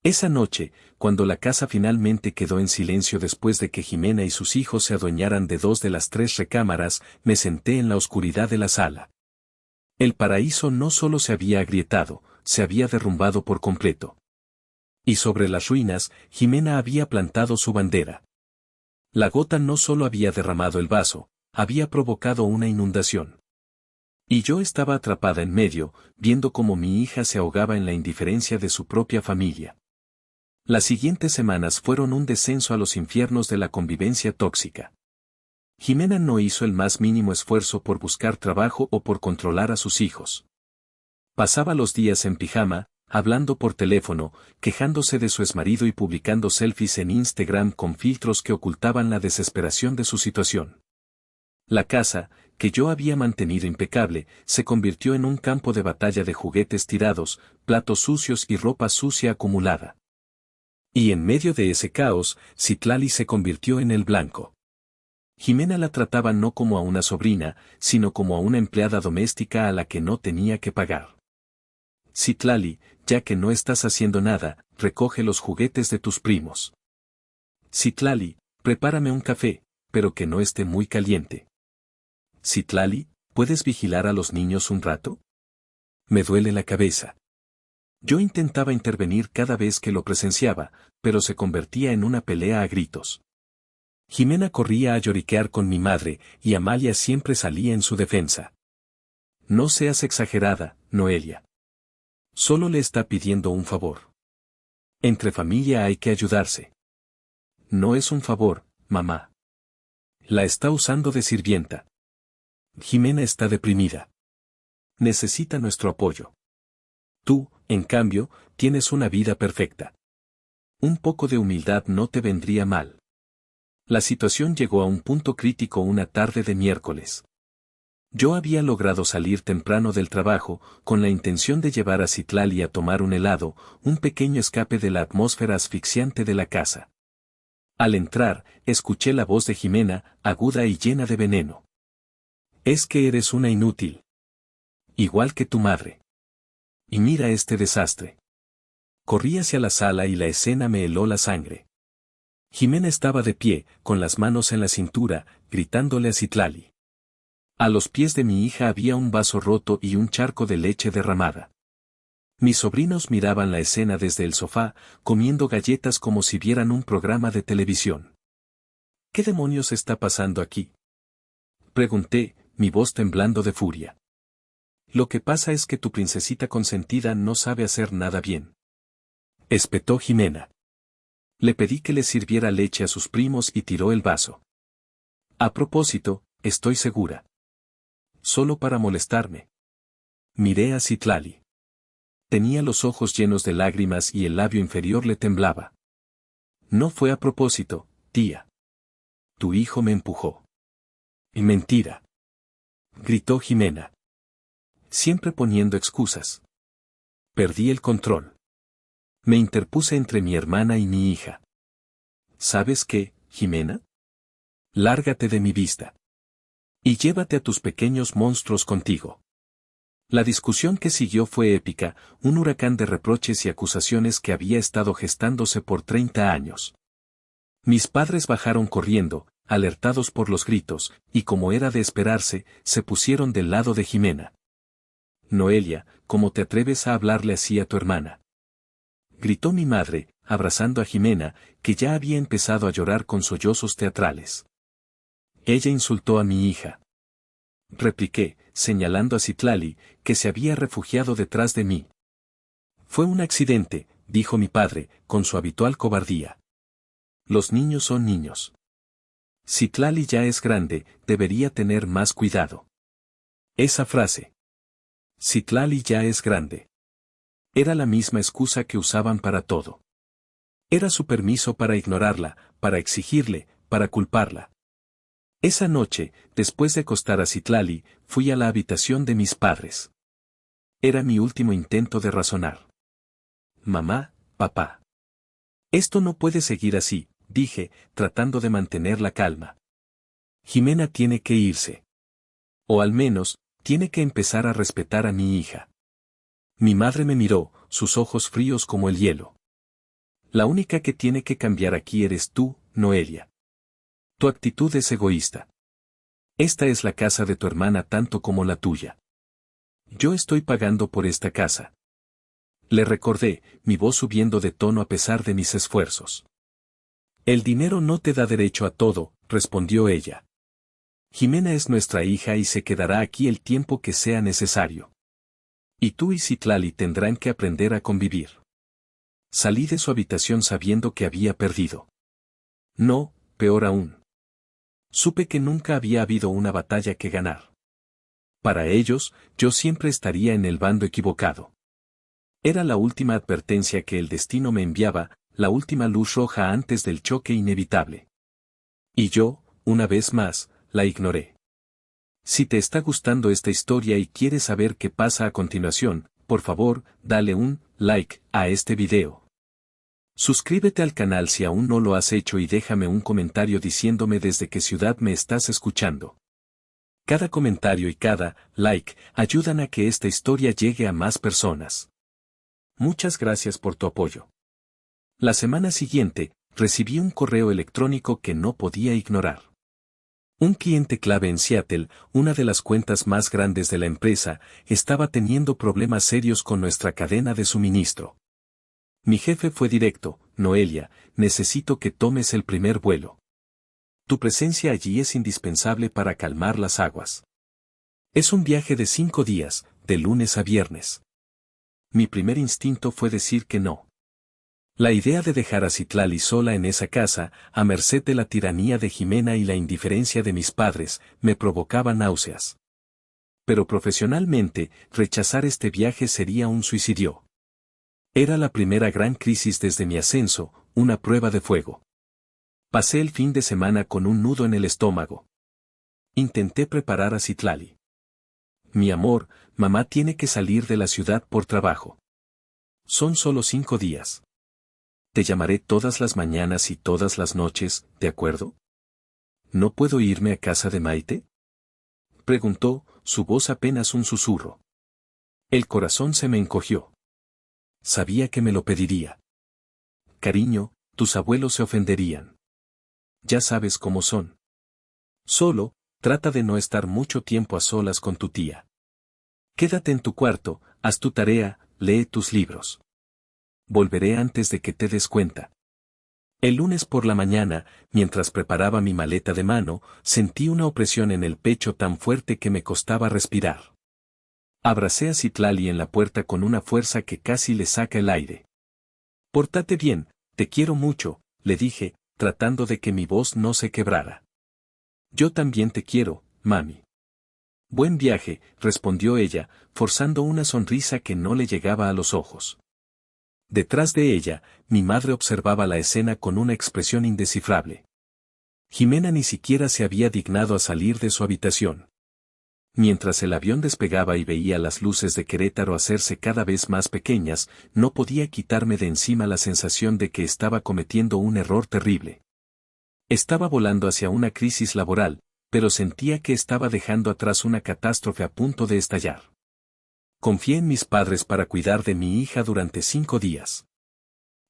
Esa noche, cuando la casa finalmente quedó en silencio después de que Jimena y sus hijos se adueñaran de 2 de las 3 recámaras, me senté en la oscuridad de la sala. El paraíso no solo se había agrietado, se había derrumbado por completo. Y sobre las ruinas, Jimena había plantado su bandera. La gota no solo había derramado el vaso, había provocado una inundación. Y yo estaba atrapada en medio, viendo cómo mi hija se ahogaba en la indiferencia de su propia familia. Las siguientes semanas fueron un descenso a los infiernos de la convivencia tóxica. Jimena no hizo el más mínimo esfuerzo por buscar trabajo o por controlar a sus hijos. Pasaba los días en pijama, hablando por teléfono, quejándose de su exmarido y publicando selfies en Instagram con filtros que ocultaban la desesperación de su situación. La casa, que yo había mantenido impecable, se convirtió en un campo de batalla de juguetes tirados, platos sucios y ropa sucia acumulada. Y en medio de ese caos, Citlali se convirtió en el blanco. Jimena la trataba no como a una sobrina, sino como a una empleada doméstica a la que no tenía que pagar. Citlali, ya que no estás haciendo nada, recoge los juguetes de tus primos. Citlali, prepárame un café, pero que no esté muy caliente. Citlali, ¿puedes vigilar a los niños un rato? Me duele la cabeza. Yo intentaba intervenir cada vez que lo presenciaba, pero se convertía en una pelea a gritos. Jimena corría a lloriquear con mi madre, y Amalia siempre salía en su defensa. No seas exagerada, Noelia. Solo le está pidiendo un favor. Entre familia hay que ayudarse. No es un favor, mamá. La está usando de sirvienta. Jimena está deprimida. Necesita nuestro apoyo. Tú, en cambio, tienes una vida perfecta. Un poco de humildad no te vendría mal. La situación llegó a un punto crítico una tarde de miércoles. Yo había logrado salir temprano del trabajo, con la intención de llevar a Citlali a tomar un helado, un pequeño escape de la atmósfera asfixiante de la casa. Al entrar, escuché la voz de Jimena, aguda y llena de veneno. Es que eres una inútil. Igual que tu madre. Y mira este desastre. Corrí hacia la sala y la escena me heló la sangre. Jimena estaba de pie, con las manos en la cintura, gritándole a Citlali. A los pies de mi hija había un vaso roto y un charco de leche derramada. Mis sobrinos miraban la escena desde el sofá, comiendo galletas como si vieran un programa de televisión. ¿Qué demonios está pasando aquí?, pregunté, mi voz temblando de furia. Lo que pasa es que tu princesita consentida no sabe hacer nada bien, espetó Jimena. Le pedí que le sirviera leche a sus primos y tiró el vaso. A propósito, estoy segura. Solo para molestarme. Miré a Citlali. Tenía los ojos llenos de lágrimas y el labio inferior le temblaba. No fue a propósito, tía. Tu hijo me empujó. Y mentira. Gritó Jimena. Siempre poniendo excusas. Perdí el control. Me interpuse entre mi hermana y mi hija. ¿Sabes qué, Jimena? Lárgate de mi vista. Y llévate a tus pequeños monstruos contigo. La discusión que siguió fue épica, un huracán de reproches y acusaciones que había estado gestándose por 30 años. Mis padres bajaron corriendo, alertados por los gritos, y como era de esperarse, se pusieron del lado de Jimena. Noelia, ¿cómo te atreves a hablarle así a tu hermana?, gritó mi madre, abrazando a Jimena, que ya había empezado a llorar con sollozos teatrales. Ella insultó a mi hija, repliqué, señalando a Citlali, que se había refugiado detrás de mí. Fue un accidente, dijo mi padre, con su habitual cobardía. Los niños son niños. Citlali ya es grande, debería tener más cuidado. Esa frase. Citlali ya es grande. Era la misma excusa que usaban para todo. Era su permiso para ignorarla, para exigirle, para culparla. Esa noche, después de acostar a Citlali, fui a la habitación de mis padres. Era mi último intento de razonar. Mamá, papá. Esto no puede seguir así, dije, tratando de mantener la calma. Jimena tiene que irse. O al menos, tiene que empezar a respetar a mi hija. Mi madre me miró, sus ojos fríos como el hielo. La única que tiene que cambiar aquí eres tú, Noelia. Tu actitud es egoísta. Esta es la casa de tu hermana tanto como la tuya. Yo estoy pagando por esta casa. Le recordé, mi voz subiendo de tono a pesar de mis esfuerzos. El dinero no te da derecho a todo, respondió ella. Jimena es nuestra hija y se quedará aquí el tiempo que sea necesario. Y tú y Citlali tendrán que aprender a convivir. Salí de su habitación sabiendo que había perdido. No, peor aún. Supe que nunca había habido una batalla que ganar. Para ellos, yo siempre estaría en el bando equivocado. Era la última advertencia que el destino me enviaba, la última luz roja antes del choque inevitable. Y yo, una vez más, la ignoré. Si te está gustando esta historia y quieres saber qué pasa a continuación, por favor, dale un like a este video. Suscríbete al canal si aún no lo has hecho y déjame un comentario diciéndome desde qué ciudad me estás escuchando. Cada comentario y cada like ayudan a que esta historia llegue a más personas. Muchas gracias por tu apoyo. La semana siguiente, recibí un correo electrónico que no podía ignorar. Un cliente clave en Seattle, una de las cuentas más grandes de la empresa, estaba teniendo problemas serios con nuestra cadena de suministro. Mi jefe fue directo: Noelia, necesito que tomes el primer vuelo. Tu presencia allí es indispensable para calmar las aguas. Es un viaje de 5 días, de lunes a viernes. Mi primer instinto fue decir que no. La idea de dejar a Citlali sola en esa casa, a merced de la tiranía de Jimena y la indiferencia de mis padres, me provocaba náuseas. Pero profesionalmente, rechazar este viaje sería un suicidio. Era la primera gran crisis desde mi ascenso, una prueba de fuego. Pasé el fin de semana con un nudo en el estómago. Intenté preparar a Citlali. Mi amor, mamá tiene que salir de la ciudad por trabajo. Son solo 5 días. Te llamaré todas las mañanas y todas las noches, ¿de acuerdo? ¿No puedo irme a casa de Maite?, preguntó, su voz apenas un susurro. El corazón se me encogió. Sabía que me lo pediría. Cariño, tus abuelos se ofenderían. Ya sabes cómo son. Solo, trata de no estar mucho tiempo a solas con tu tía. Quédate en tu cuarto, haz tu tarea, lee tus libros. Volveré antes de que te des cuenta. El lunes por la mañana, mientras preparaba mi maleta de mano, sentí una opresión en el pecho tan fuerte que me costaba respirar. Abracé a Citlali en la puerta con una fuerza que casi le saca el aire. Pórtate bien, te quiero mucho, le dije, tratando de que mi voz no se quebrara. Yo también te quiero, mami. Buen viaje, respondió ella, forzando una sonrisa que no le llegaba a los ojos. Detrás de ella, mi madre observaba la escena con una expresión indescifrable. Jimena ni siquiera se había dignado a salir de su habitación. Mientras el avión despegaba y veía las luces de Querétaro hacerse cada vez más pequeñas, no podía quitarme de encima la sensación de que estaba cometiendo un error terrible. Estaba volando hacia una crisis laboral, pero sentía que estaba dejando atrás una catástrofe a punto de estallar. Confié en mis padres para cuidar de mi hija durante 5 días.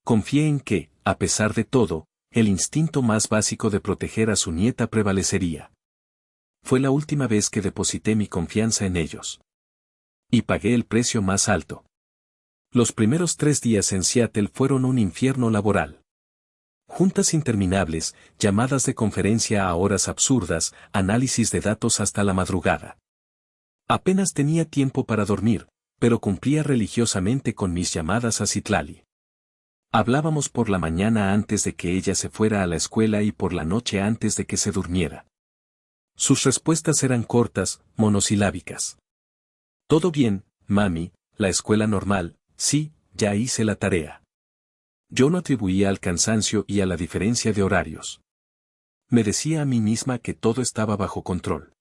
Confié en que, a pesar de todo, el instinto más básico de proteger a su nieta prevalecería. Fue la última vez que deposité mi confianza en ellos. Y pagué el precio más alto. Los primeros 3 días en Seattle fueron un infierno laboral. Juntas interminables, llamadas de conferencia a horas absurdas, análisis de datos hasta la madrugada. Apenas tenía tiempo para dormir, pero cumplía religiosamente con mis llamadas a Citlali. Hablábamos por la mañana antes de que ella se fuera a la escuela y por la noche antes de que se durmiera. Sus respuestas eran cortas, monosilábicas. Todo bien, mami, la escuela normal, sí, ya hice la tarea. Yo no atribuía al cansancio y a la diferencia de horarios. Me decía a mí misma que todo estaba bajo control.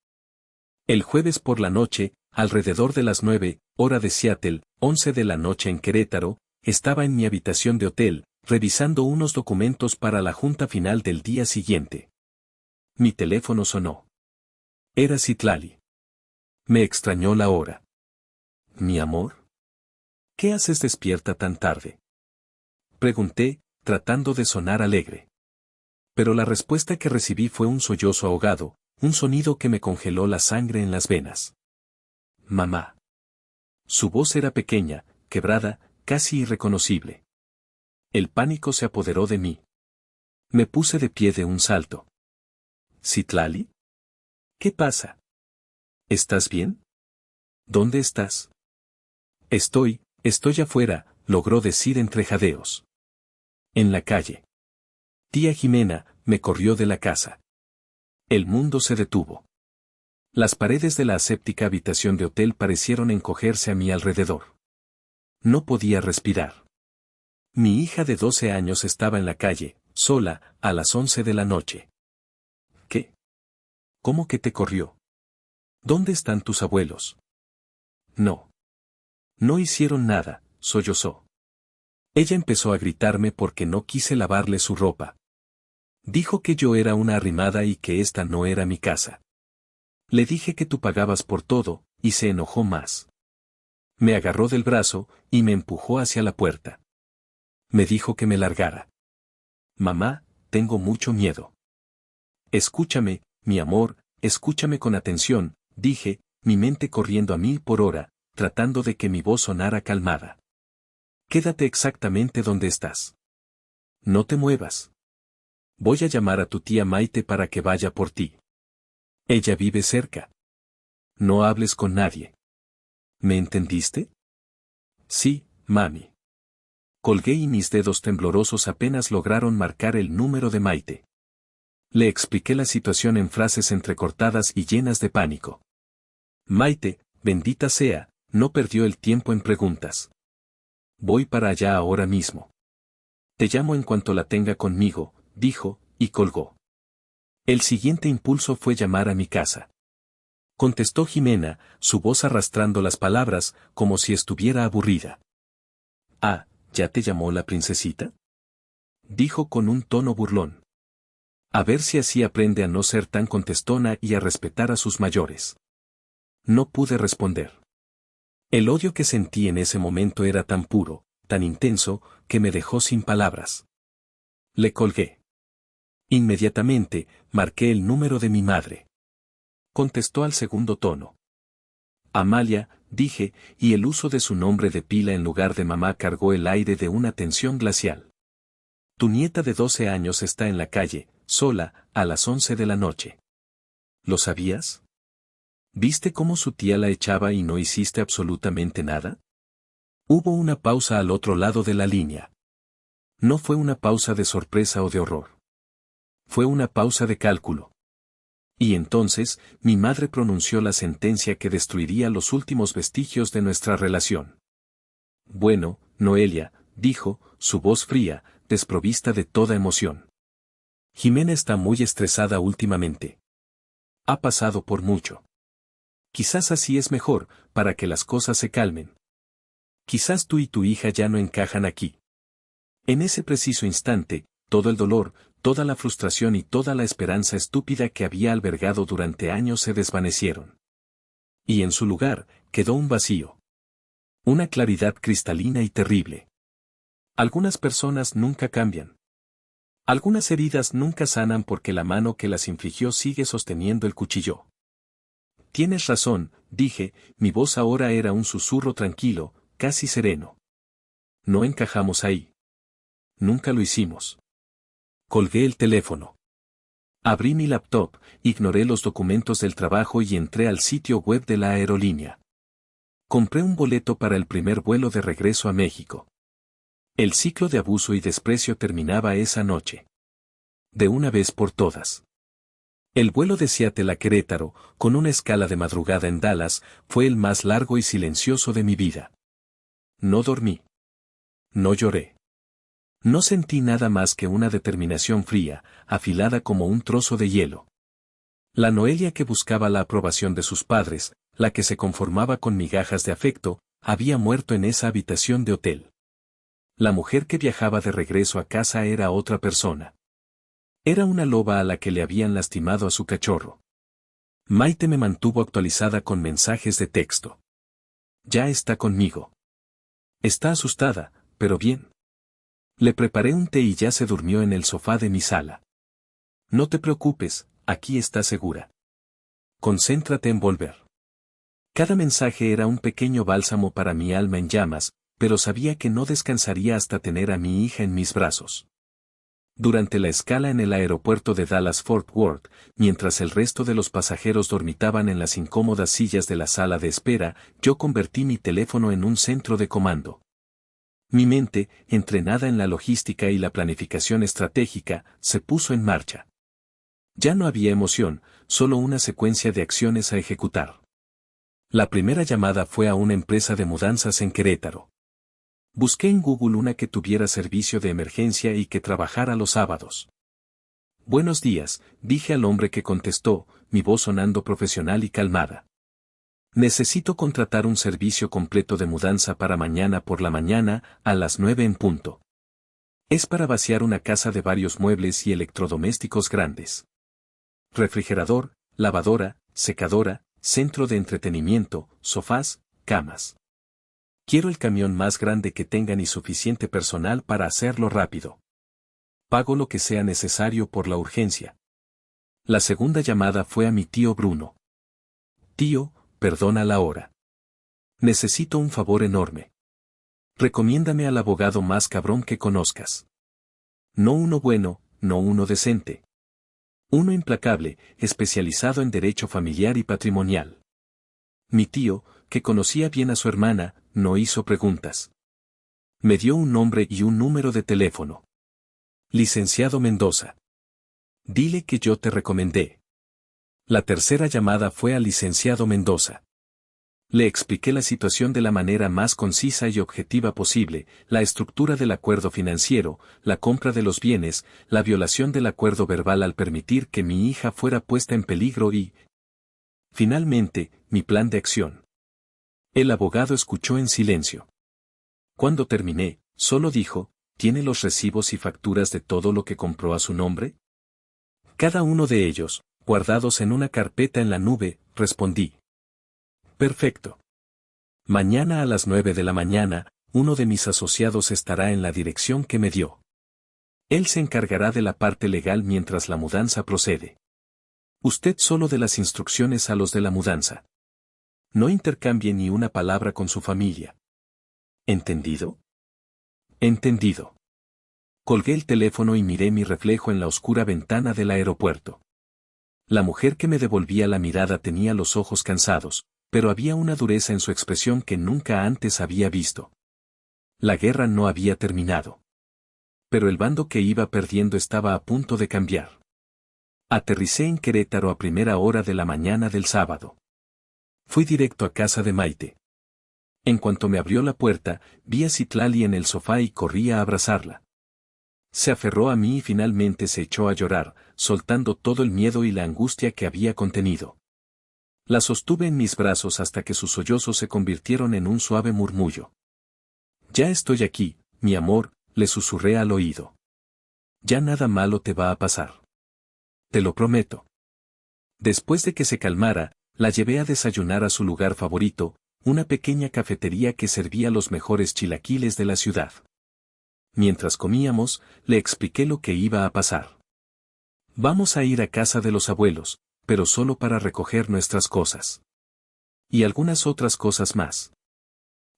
El jueves por la noche, alrededor de las 9, hora de Seattle, 11 de la noche en Querétaro, estaba en mi habitación de hotel, revisando unos documentos para la junta final del día siguiente. Mi teléfono sonó. Era Citlali. Me extrañó la hora. ¿Mi amor? ¿Qué haces despierta tan tarde?, pregunté, tratando de sonar alegre. Pero la respuesta que recibí fue un sollozo ahogado, un sonido que me congeló la sangre en las venas. Mamá. Su voz era pequeña, quebrada, casi irreconocible. El pánico se apoderó de mí. Me puse de pie de un salto. ¿Citlali? ¿Qué pasa? ¿Estás bien? ¿Dónde estás? Estoy afuera, logró decir entre jadeos. En la calle. Tía Jimena me corrió de la casa. El mundo se detuvo. Las paredes de la aséptica habitación de hotel parecieron encogerse a mi alrededor. No podía respirar. Mi hija de 12 años estaba en la calle, sola, a las 11 de la noche. ¿Qué? ¿Cómo que te corrió? ¿Dónde están tus abuelos? No. No hicieron nada, sollozó. Ella empezó a gritarme porque no quise lavarle su ropa. Dijo que yo era una arrimada y que esta no era mi casa. Le dije que tú pagabas por todo, y se enojó más. Me agarró del brazo y me empujó hacia la puerta. Me dijo que me largara. Mamá, tengo mucho miedo. Escúchame, mi amor, escúchame con atención, dije, mi mente corriendo a 1000 por hora, tratando de que mi voz sonara calmada. Quédate exactamente donde estás. No te muevas. Voy a llamar a tu tía Maite para que vaya por ti. Ella vive cerca. No hables con nadie. ¿Me entendiste? Sí, mami. Colgué y mis dedos temblorosos apenas lograron marcar el número de Maite. Le expliqué la situación en frases entrecortadas y llenas de pánico. Maite, bendita sea, no perdió el tiempo en preguntas. Voy para allá ahora mismo. Te llamo en cuanto la tenga conmigo, dijo, y colgó. El siguiente impulso fue llamar a mi casa. Contestó Jimena, su voz arrastrando las palabras, como si estuviera aburrida. Ah, ¿ya te llamó la princesita? Dijo con un tono burlón. A ver si así aprende a no ser tan contestona y a respetar a sus mayores. No pude responder. El odio que sentí en ese momento era tan puro, tan intenso, que me dejó sin palabras. Le colgué. Inmediatamente, marqué el número de mi madre. Contestó al segundo tono. Amalia, dije, y el uso de su nombre de pila en lugar de mamá cargó el aire de una tensión glacial. Tu nieta de 12 años está en la calle, sola, a las 11 de la noche. ¿Lo sabías? ¿Viste cómo su tía la echaba y no hiciste absolutamente nada? Hubo una pausa al otro lado de la línea. No fue una pausa de sorpresa o de horror. Fue una pausa de cálculo. Y entonces, mi madre pronunció la sentencia que destruiría los últimos vestigios de nuestra relación. Bueno, Noelia, dijo, su voz fría, desprovista de toda emoción. Jimena está muy estresada últimamente. Ha pasado por mucho. Quizás así es mejor, para que las cosas se calmen. Quizás tú y tu hija ya no encajan aquí. En ese preciso instante, todo el dolor, toda la frustración y toda la esperanza estúpida que había albergado durante años se desvanecieron. Y en su lugar, quedó un vacío. Una claridad cristalina y terrible. Algunas personas nunca cambian. Algunas heridas nunca sanan porque la mano que las infligió sigue sosteniendo el cuchillo. Tienes razón, dije, mi voz ahora era un susurro tranquilo, casi sereno. No encajamos ahí. Nunca lo hicimos. Colgué el teléfono. Abrí mi laptop, ignoré los documentos del trabajo y entré al sitio web de la aerolínea. Compré un boleto para el primer vuelo de regreso a México. El ciclo de abuso y desprecio terminaba esa noche. De una vez por todas. El vuelo de Seattle a Querétaro, con una escala de madrugada en Dallas, fue el más largo y silencioso de mi vida. No dormí. No lloré. No sentí nada más que una determinación fría, afilada como un trozo de hielo. La Noelia que buscaba la aprobación de sus padres, la que se conformaba con migajas de afecto, había muerto en esa habitación de hotel. La mujer que viajaba de regreso a casa era otra persona. Era una loba a la que le habían lastimado a su cachorro. Maite me mantuvo actualizada con mensajes de texto. Ya está conmigo. Está asustada, pero bien. Le preparé un té y ya se durmió en el sofá de mi sala. No te preocupes, aquí está segura. Concéntrate en volver. Cada mensaje era un pequeño bálsamo para mi alma en llamas, pero sabía que no descansaría hasta tener a mi hija en mis brazos. Durante la escala en el aeropuerto de Dallas-Fort Worth, mientras el resto de los pasajeros dormitaban en las incómodas sillas de la sala de espera, yo convertí mi teléfono en un centro de comando. Mi mente, entrenada en la logística y la planificación estratégica, se puso en marcha. Ya no había emoción, solo una secuencia de acciones a ejecutar. La primera llamada fue a una empresa de mudanzas en Querétaro. Busqué en Google una que tuviera servicio de emergencia y que trabajara los sábados. Buenos días, dije al hombre que contestó, mi voz sonando profesional y calmada. Necesito contratar un servicio completo de mudanza para mañana por la mañana, a las 9 en punto. Es para vaciar una casa de varios muebles y electrodomésticos grandes. Refrigerador, lavadora, secadora, centro de entretenimiento, sofás, camas. Quiero el camión más grande que tengan y suficiente personal para hacerlo rápido. Pago lo que sea necesario por la urgencia. La segunda llamada fue a mi tío Bruno. Tío, perdona la hora. Necesito un favor enorme. Recomiéndame al abogado más cabrón que conozcas. No uno bueno, no uno decente. Uno implacable, especializado en derecho familiar y patrimonial. Mi tío, que conocía bien a su hermana, no hizo preguntas. Me dio un nombre y un número de teléfono. Licenciado Mendoza. Dile que yo te recomendé. La tercera llamada fue al licenciado Mendoza. Le expliqué la situación de la manera más concisa y objetiva posible, la estructura del acuerdo financiero, la compra de los bienes, la violación del acuerdo verbal al permitir que mi hija fuera puesta en peligro y, finalmente, mi plan de acción. El abogado escuchó en silencio. Cuando terminé, solo dijo, ¿tiene los recibos y facturas de todo lo que compró a su nombre? Cada uno de ellos, guardados en una carpeta en la nube, respondí. Perfecto. Mañana a las 9 de la mañana, uno de mis asociados estará en la dirección que me dio. Él se encargará de la parte legal mientras la mudanza procede. Usted solo de las instrucciones a los de la mudanza. No intercambie ni una palabra con su familia. ¿Entendido? Entendido. Colgué el teléfono y miré mi reflejo en la oscura ventana del aeropuerto. La mujer que me devolvía la mirada tenía los ojos cansados, pero había una dureza en su expresión que nunca antes había visto. La guerra no había terminado. Pero el bando que iba perdiendo estaba a punto de cambiar. Aterricé en Querétaro a primera hora de la mañana del sábado. Fui directo a casa de Maite. En cuanto me abrió la puerta, vi a Citlali en el sofá y corrí a abrazarla. Se aferró a mí y finalmente se echó a llorar, soltando todo el miedo y la angustia que había contenido. La sostuve en mis brazos hasta que sus sollozos se convirtieron en un suave murmullo. Ya estoy aquí, mi amor, le susurré al oído. Ya nada malo te va a pasar. Te lo prometo. Después de que se calmara, la llevé a desayunar a su lugar favorito, una pequeña cafetería que servía los mejores chilaquiles de la ciudad. Mientras comíamos, le expliqué lo que iba a pasar. Vamos a ir a casa de los abuelos, pero solo para recoger nuestras cosas. Y algunas otras cosas más.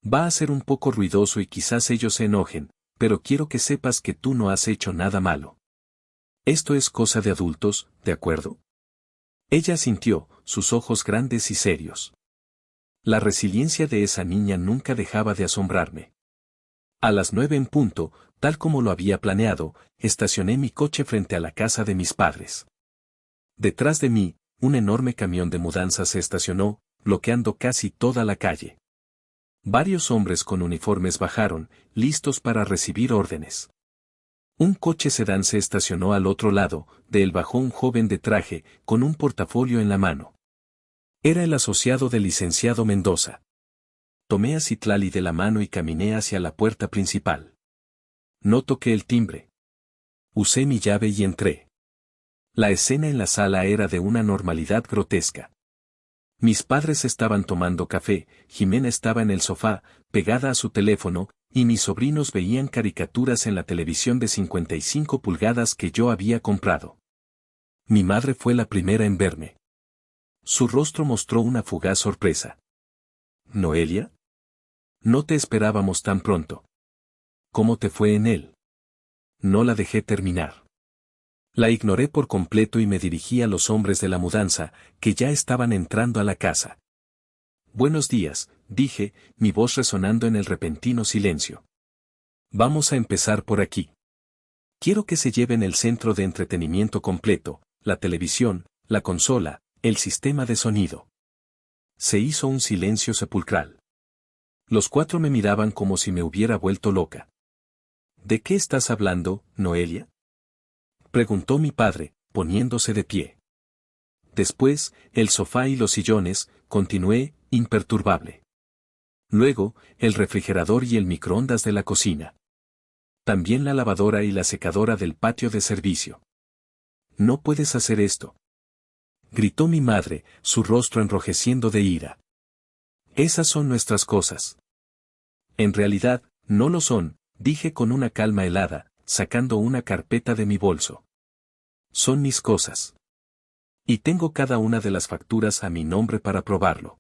Va a ser un poco ruidoso y quizás ellos se enojen, pero quiero que sepas que tú no has hecho nada malo. Esto es cosa de adultos, ¿de acuerdo? Ella asintió, sus ojos grandes y serios. La resiliencia de esa niña nunca dejaba de asombrarme. A las 9 en punto, tal como lo había planeado, estacioné mi coche frente a la casa de mis padres. Detrás de mí, un enorme camión de mudanza se estacionó, bloqueando casi toda la calle. Varios hombres con uniformes bajaron, listos para recibir órdenes. Un coche sedán se estacionó al otro lado, de él bajó un joven de traje, con un portafolio en la mano. Era el asociado del licenciado Mendoza. Tomé a Citlali de la mano y caminé hacia la puerta principal. No toqué el timbre. Usé mi llave y entré. La escena en la sala era de una normalidad grotesca. Mis padres estaban tomando café, Jimena estaba en el sofá, pegada a su teléfono, y mis sobrinos veían caricaturas en la televisión de 55 pulgadas que yo había comprado. Mi madre fue la primera en verme. Su rostro mostró una fugaz sorpresa. ¿Noelia? No te esperábamos tan pronto. ¿Cómo te fue en él? No la dejé terminar. La ignoré por completo y me dirigí a los hombres de la mudanza, que ya estaban entrando a la casa. Buenos días, dije, mi voz resonando en el repentino silencio. Vamos a empezar por aquí. Quiero que se lleven el centro de entretenimiento completo, la televisión, la consola, el sistema de sonido. Se hizo un silencio sepulcral. Los cuatro me miraban como si me hubiera vuelto loca. ¿De qué estás hablando, Noelia?, preguntó mi padre, poniéndose de pie. Después, el sofá y los sillones, continué, imperturbable. Luego, el refrigerador y el microondas de la cocina. También la lavadora y la secadora del patio de servicio. No puedes hacer esto, gritó mi madre, su rostro enrojeciendo de ira. Esas son nuestras cosas. En realidad, no lo son, dije con una calma helada, sacando una carpeta de mi bolso. Son mis cosas. Y tengo cada una de las facturas a mi nombre para probarlo.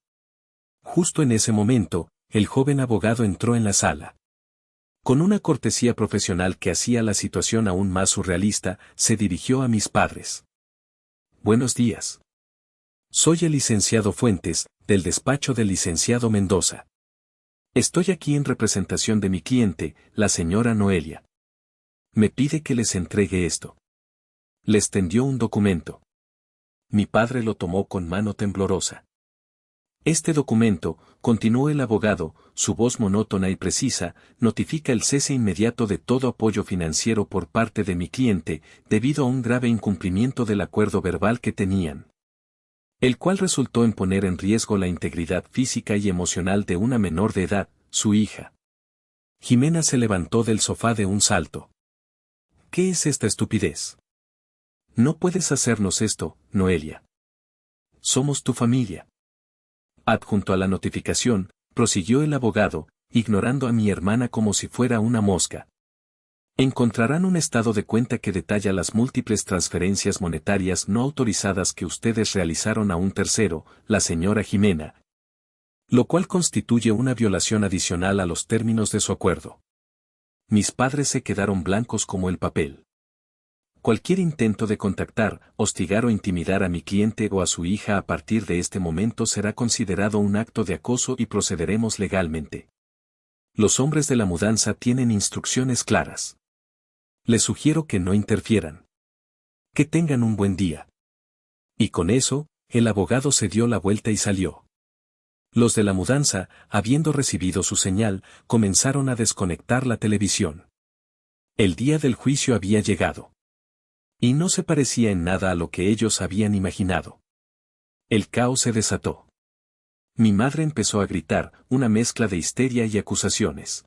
Justo en ese momento, el joven abogado entró en la sala. Con una cortesía profesional que hacía la situación aún más surrealista, se dirigió a mis padres. Buenos días. Soy el licenciado Fuentes, del despacho del licenciado Mendoza. Estoy aquí en representación de mi cliente, la señora Noelia. Me pide que les entregue esto. Les tendió un documento. Mi padre lo tomó con mano temblorosa. Este documento, continuó el abogado, su voz monótona y precisa, notifica el cese inmediato de todo apoyo financiero por parte de mi cliente, debido a un grave incumplimiento del acuerdo verbal que tenían, el cual resultó en poner en riesgo la integridad física y emocional de una menor de edad, su hija. Jimena se levantó del sofá de un salto. ¿Qué es esta estupidez? No puedes hacernos esto, Noelia. Somos tu familia. Adjunto a la notificación, prosiguió el abogado, ignorando a mi hermana como si fuera una mosca. Encontrarán un estado de cuenta que detalla las múltiples transferencias monetarias no autorizadas que ustedes realizaron a un tercero, la señora Jimena, lo cual constituye una violación adicional a los términos de su acuerdo. Mis padres se quedaron blancos como el papel. Cualquier intento de contactar, hostigar o intimidar a mi cliente o a su hija a partir de este momento será considerado un acto de acoso y procederemos legalmente. Los hombres de la mudanza tienen instrucciones claras. Les sugiero que no interfieran. Que tengan un buen día. Y con eso, el abogado se dio la vuelta y salió. Los de la mudanza, habiendo recibido su señal, comenzaron a desconectar la televisión. El día del juicio había llegado. Y no se parecía en nada a lo que ellos habían imaginado. El caos se desató. Mi madre empezó a gritar, una mezcla de histeria y acusaciones.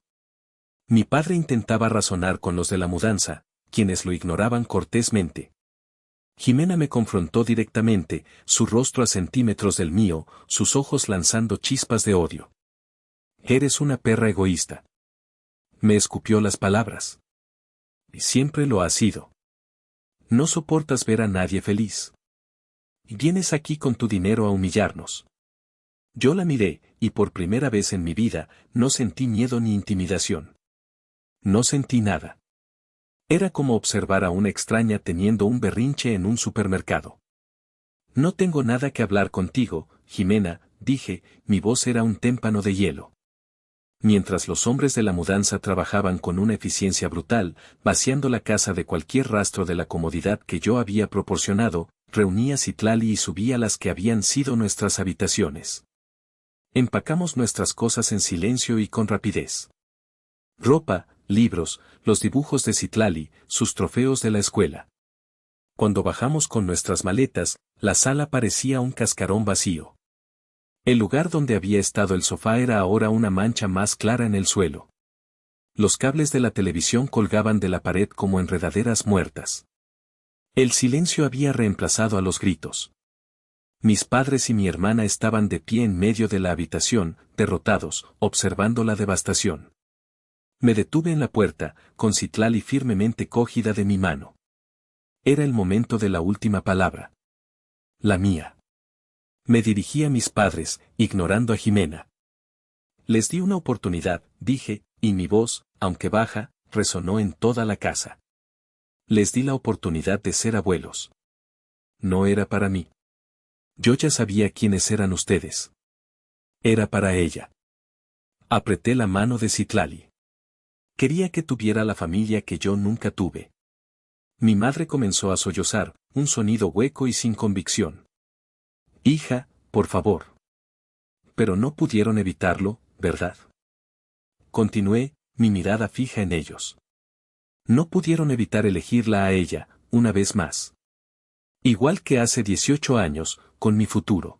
Mi padre intentaba razonar con los de la mudanza, quienes lo ignoraban cortésmente. Jimena me confrontó directamente, su rostro a centímetros del mío, sus ojos lanzando chispas de odio. Eres una perra egoísta. Me escupió las palabras. Y siempre lo has sido. No soportas ver a nadie feliz. Vienes aquí con tu dinero a humillarnos. Yo la miré, y por primera vez en mi vida, no sentí miedo ni intimidación. No sentí nada. Era como observar a una extraña teniendo un berrinche en un supermercado. No tengo nada que hablar contigo, Jimena, dije, mi voz era un témpano de hielo. Mientras los hombres de la mudanza trabajaban con una eficiencia brutal, vaciando la casa de cualquier rastro de la comodidad que yo había proporcionado, reuní a Citlali y subí a las que habían sido nuestras habitaciones. Empacamos nuestras cosas en silencio y con rapidez. Ropa, libros, los dibujos de Citlali, sus trofeos de la escuela. Cuando bajamos con nuestras maletas, la sala parecía un cascarón vacío. El lugar donde había estado el sofá era ahora una mancha más clara en el suelo. Los cables de la televisión colgaban de la pared como enredaderas muertas. El silencio había reemplazado a los gritos. Mis padres y mi hermana estaban de pie en medio de la habitación, derrotados, observando la devastación. Me detuve en la puerta, con Citlali firmemente cogida de mi mano. Era el momento de la última palabra. La mía. Me dirigí a mis padres, ignorando a Jimena. Les di una oportunidad, dije, y mi voz, aunque baja, resonó en toda la casa. Les di la oportunidad de ser abuelos. No era para mí. Yo ya sabía quiénes eran ustedes. Era para ella. Apreté la mano de Citlali. Quería que tuviera la familia que yo nunca tuve. Mi madre comenzó a sollozar, un sonido hueco y sin convicción. Hija, por favor. Pero no pudieron evitarlo, ¿verdad? Continué, mi mirada fija en ellos. No pudieron evitar elegirla a ella, una vez más. Igual que hace 18 años, con mi futuro.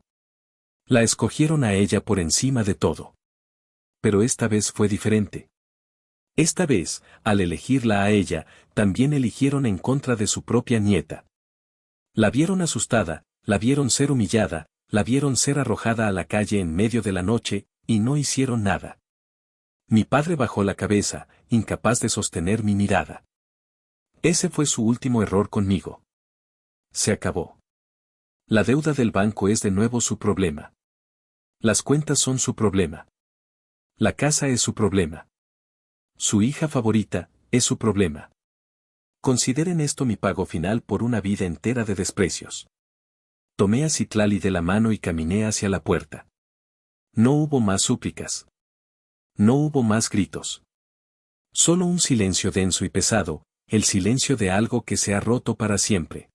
La escogieron a ella por encima de todo. Pero esta vez fue diferente. Esta vez, al elegirla a ella, también eligieron en contra de su propia nieta. La vieron asustada, la vieron ser humillada, la vieron ser arrojada a la calle en medio de la noche, y no hicieron nada. Mi padre bajó la cabeza, incapaz de sostener mi mirada. Ese fue su último error conmigo. Se acabó. La deuda del banco es de nuevo su problema. Las cuentas son su problema. La casa es su problema. Su hija favorita es su problema. Consideren esto mi pago final por una vida entera de desprecios. Tomé a Citlali de la mano y caminé hacia la puerta. No hubo más súplicas. No hubo más gritos. Solo un silencio denso y pesado, el silencio de algo que se ha roto para siempre.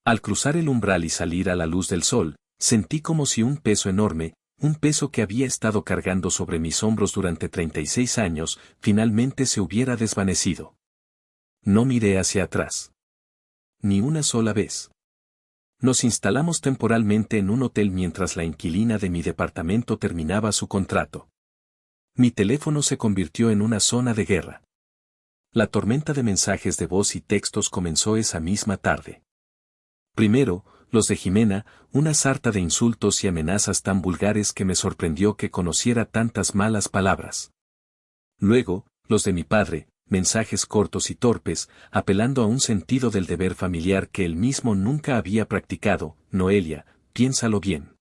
Al cruzar el umbral y salir a la luz del sol, sentí como si un peso enorme, un peso que había estado cargando sobre mis hombros durante 36 años, finalmente se hubiera desvanecido. No miré hacia atrás. Ni una sola vez. Nos instalamos temporalmente en un hotel mientras la inquilina de mi departamento terminaba su contrato. Mi teléfono se convirtió en una zona de guerra. La tormenta de mensajes de voz y textos comenzó esa misma tarde. Primero, los de Jimena, una sarta de insultos y amenazas tan vulgares que me sorprendió que conociera tantas malas palabras. Luego, los de mi padre, mensajes cortos y torpes, apelando a un sentido del deber familiar que él mismo nunca había practicado. Noelia, piénsalo bien.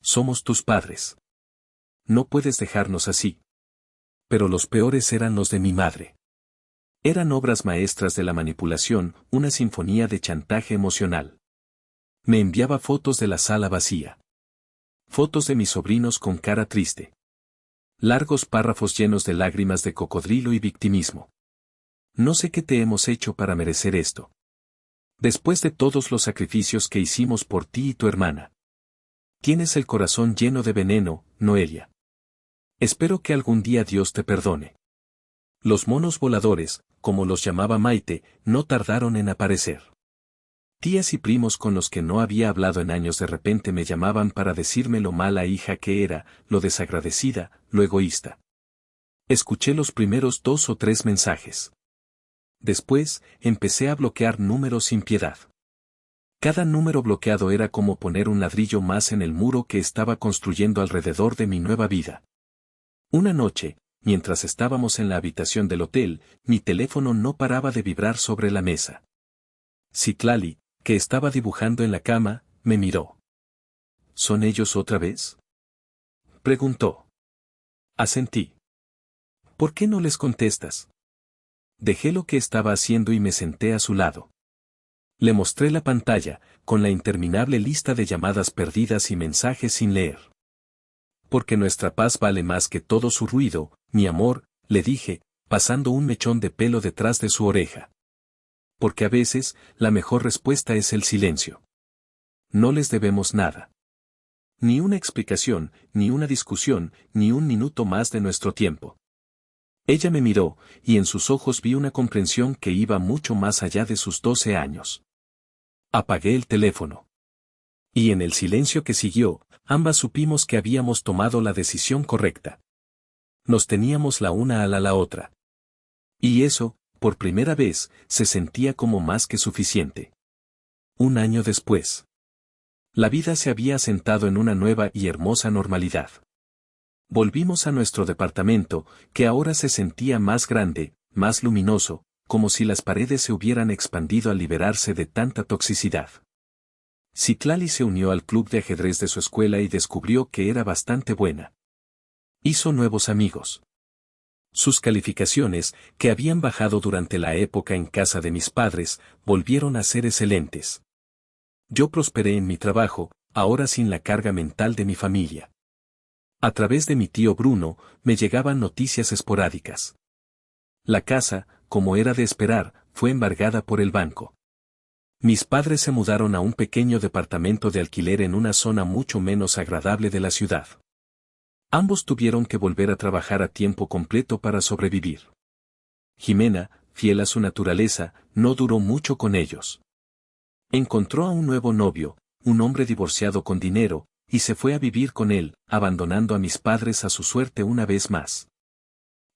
Somos tus padres. No puedes dejarnos así. Pero los peores eran los de mi madre. Eran obras maestras de la manipulación, una sinfonía de chantaje emocional. Me enviaba fotos de la sala vacía. Fotos de mis sobrinos con cara triste. Largos párrafos llenos de lágrimas de cocodrilo y victimismo. No sé qué te hemos hecho para merecer esto. Después de todos los sacrificios que hicimos por ti y tu hermana. Tienes el corazón lleno de veneno, Noelia. Espero que algún día Dios te perdone. Los monos voladores, como los llamaba Maite, no tardaron en aparecer. Tías y primos con los que no había hablado en años de repente me llamaban para decirme lo mala hija que era, lo desagradecida, lo egoísta. Escuché los primeros 2 o 3 mensajes. Después, empecé a bloquear números sin piedad. Cada número bloqueado era como poner un ladrillo más en el muro que estaba construyendo alrededor de mi nueva vida. Una noche, mientras estábamos en la habitación del hotel, mi teléfono no paraba de vibrar sobre la mesa. Citlali, que estaba dibujando en la cama, me miró. ¿Son ellos otra vez?, preguntó. Asentí. ¿Por qué no les contestas? Dejé lo que estaba haciendo y me senté a su lado. Le mostré la pantalla, con la interminable lista de llamadas perdidas y mensajes sin leer. Porque nuestra paz vale más que todo su ruido, mi amor, le dije, pasando un mechón de pelo detrás de su oreja. Porque a veces, la mejor respuesta es el silencio. No les debemos nada. Ni una explicación, ni una discusión, ni un minuto más de nuestro tiempo. Ella me miró, y en sus ojos vi una comprensión que iba mucho más allá de sus 12 años. Apagué el teléfono. Y en el silencio que siguió, ambas supimos que habíamos tomado la decisión correcta. Nos teníamos la una a la otra. Y eso, por primera vez, se sentía como más que suficiente. Un año después. La vida se había asentado en una nueva y hermosa normalidad. Volvimos a nuestro departamento, que ahora se sentía más grande, más luminoso, como si las paredes se hubieran expandido al liberarse de tanta toxicidad. Citlali se unió al club de ajedrez de su escuela y descubrió que era bastante buena. Hizo nuevos amigos. Sus calificaciones, que habían bajado durante la época en casa de mis padres, volvieron a ser excelentes. Yo prosperé en mi trabajo, ahora sin la carga mental de mi familia. A través de mi tío Bruno, me llegaban noticias esporádicas. La casa, como era de esperar, fue embargada por el banco. Mis padres se mudaron a un pequeño departamento de alquiler en una zona mucho menos agradable de la ciudad. Ambos tuvieron que volver a trabajar a tiempo completo para sobrevivir. Jimena, fiel a su naturaleza, no duró mucho con ellos. Encontró a un nuevo novio, un hombre divorciado con dinero, y se fue a vivir con él, abandonando a mis padres a su suerte una vez más.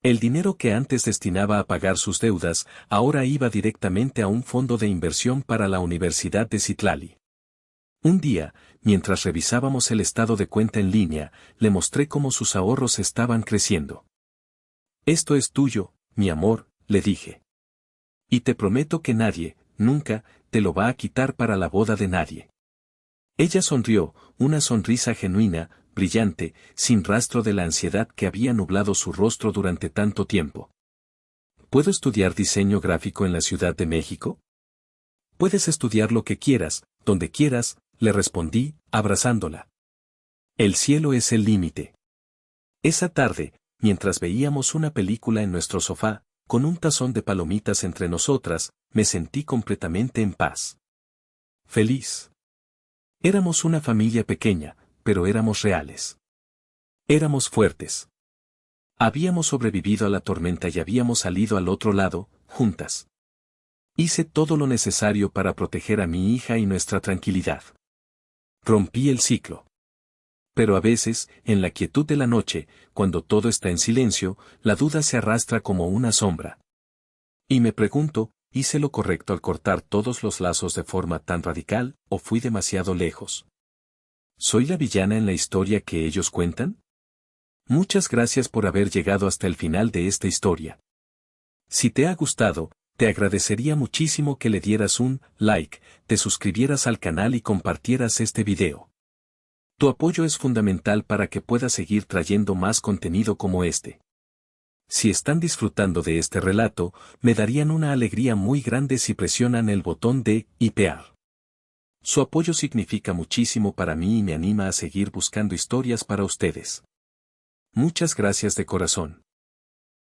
El dinero que antes destinaba a pagar sus deudas, ahora iba directamente a un fondo de inversión para la Universidad de Citlali. Un día, mientras revisábamos el estado de cuenta en línea, le mostré cómo sus ahorros estaban creciendo. Esto es tuyo, mi amor, le dije. Y te prometo que nadie, nunca, te lo va a quitar para la boda de nadie. Ella sonrió, una sonrisa genuina, brillante, sin rastro de la ansiedad que había nublado su rostro durante tanto tiempo. ¿Puedo estudiar diseño gráfico en la Ciudad de México? Puedes estudiar lo que quieras, donde quieras, le respondí, abrazándola. El cielo es el límite. Esa tarde, mientras veíamos una película en nuestro sofá, con un tazón de palomitas entre nosotras, me sentí completamente en paz. Feliz. Éramos una familia pequeña, pero éramos reales. Éramos fuertes. Habíamos sobrevivido a la tormenta y habíamos salido al otro lado, juntas. Hice todo lo necesario para proteger a mi hija y nuestra tranquilidad. Rompí el ciclo. Pero a veces, en la quietud de la noche, cuando todo está en silencio, la duda se arrastra como una sombra. Y me pregunto, ¿hice lo correcto al cortar todos los lazos de forma tan radical, o fui demasiado lejos? ¿Soy la villana en la historia que ellos cuentan? Muchas gracias por haber llegado hasta el final de esta historia. Si te ha gustado, te agradecería muchísimo que le dieras un like, te suscribieras al canal y compartieras este video. Tu apoyo es fundamental para que pueda seguir trayendo más contenido como este. Si están disfrutando de este relato, me darían una alegría muy grande si presionan el botón de hipear. Su apoyo significa muchísimo para mí y me anima a seguir buscando historias para ustedes. Muchas gracias de corazón.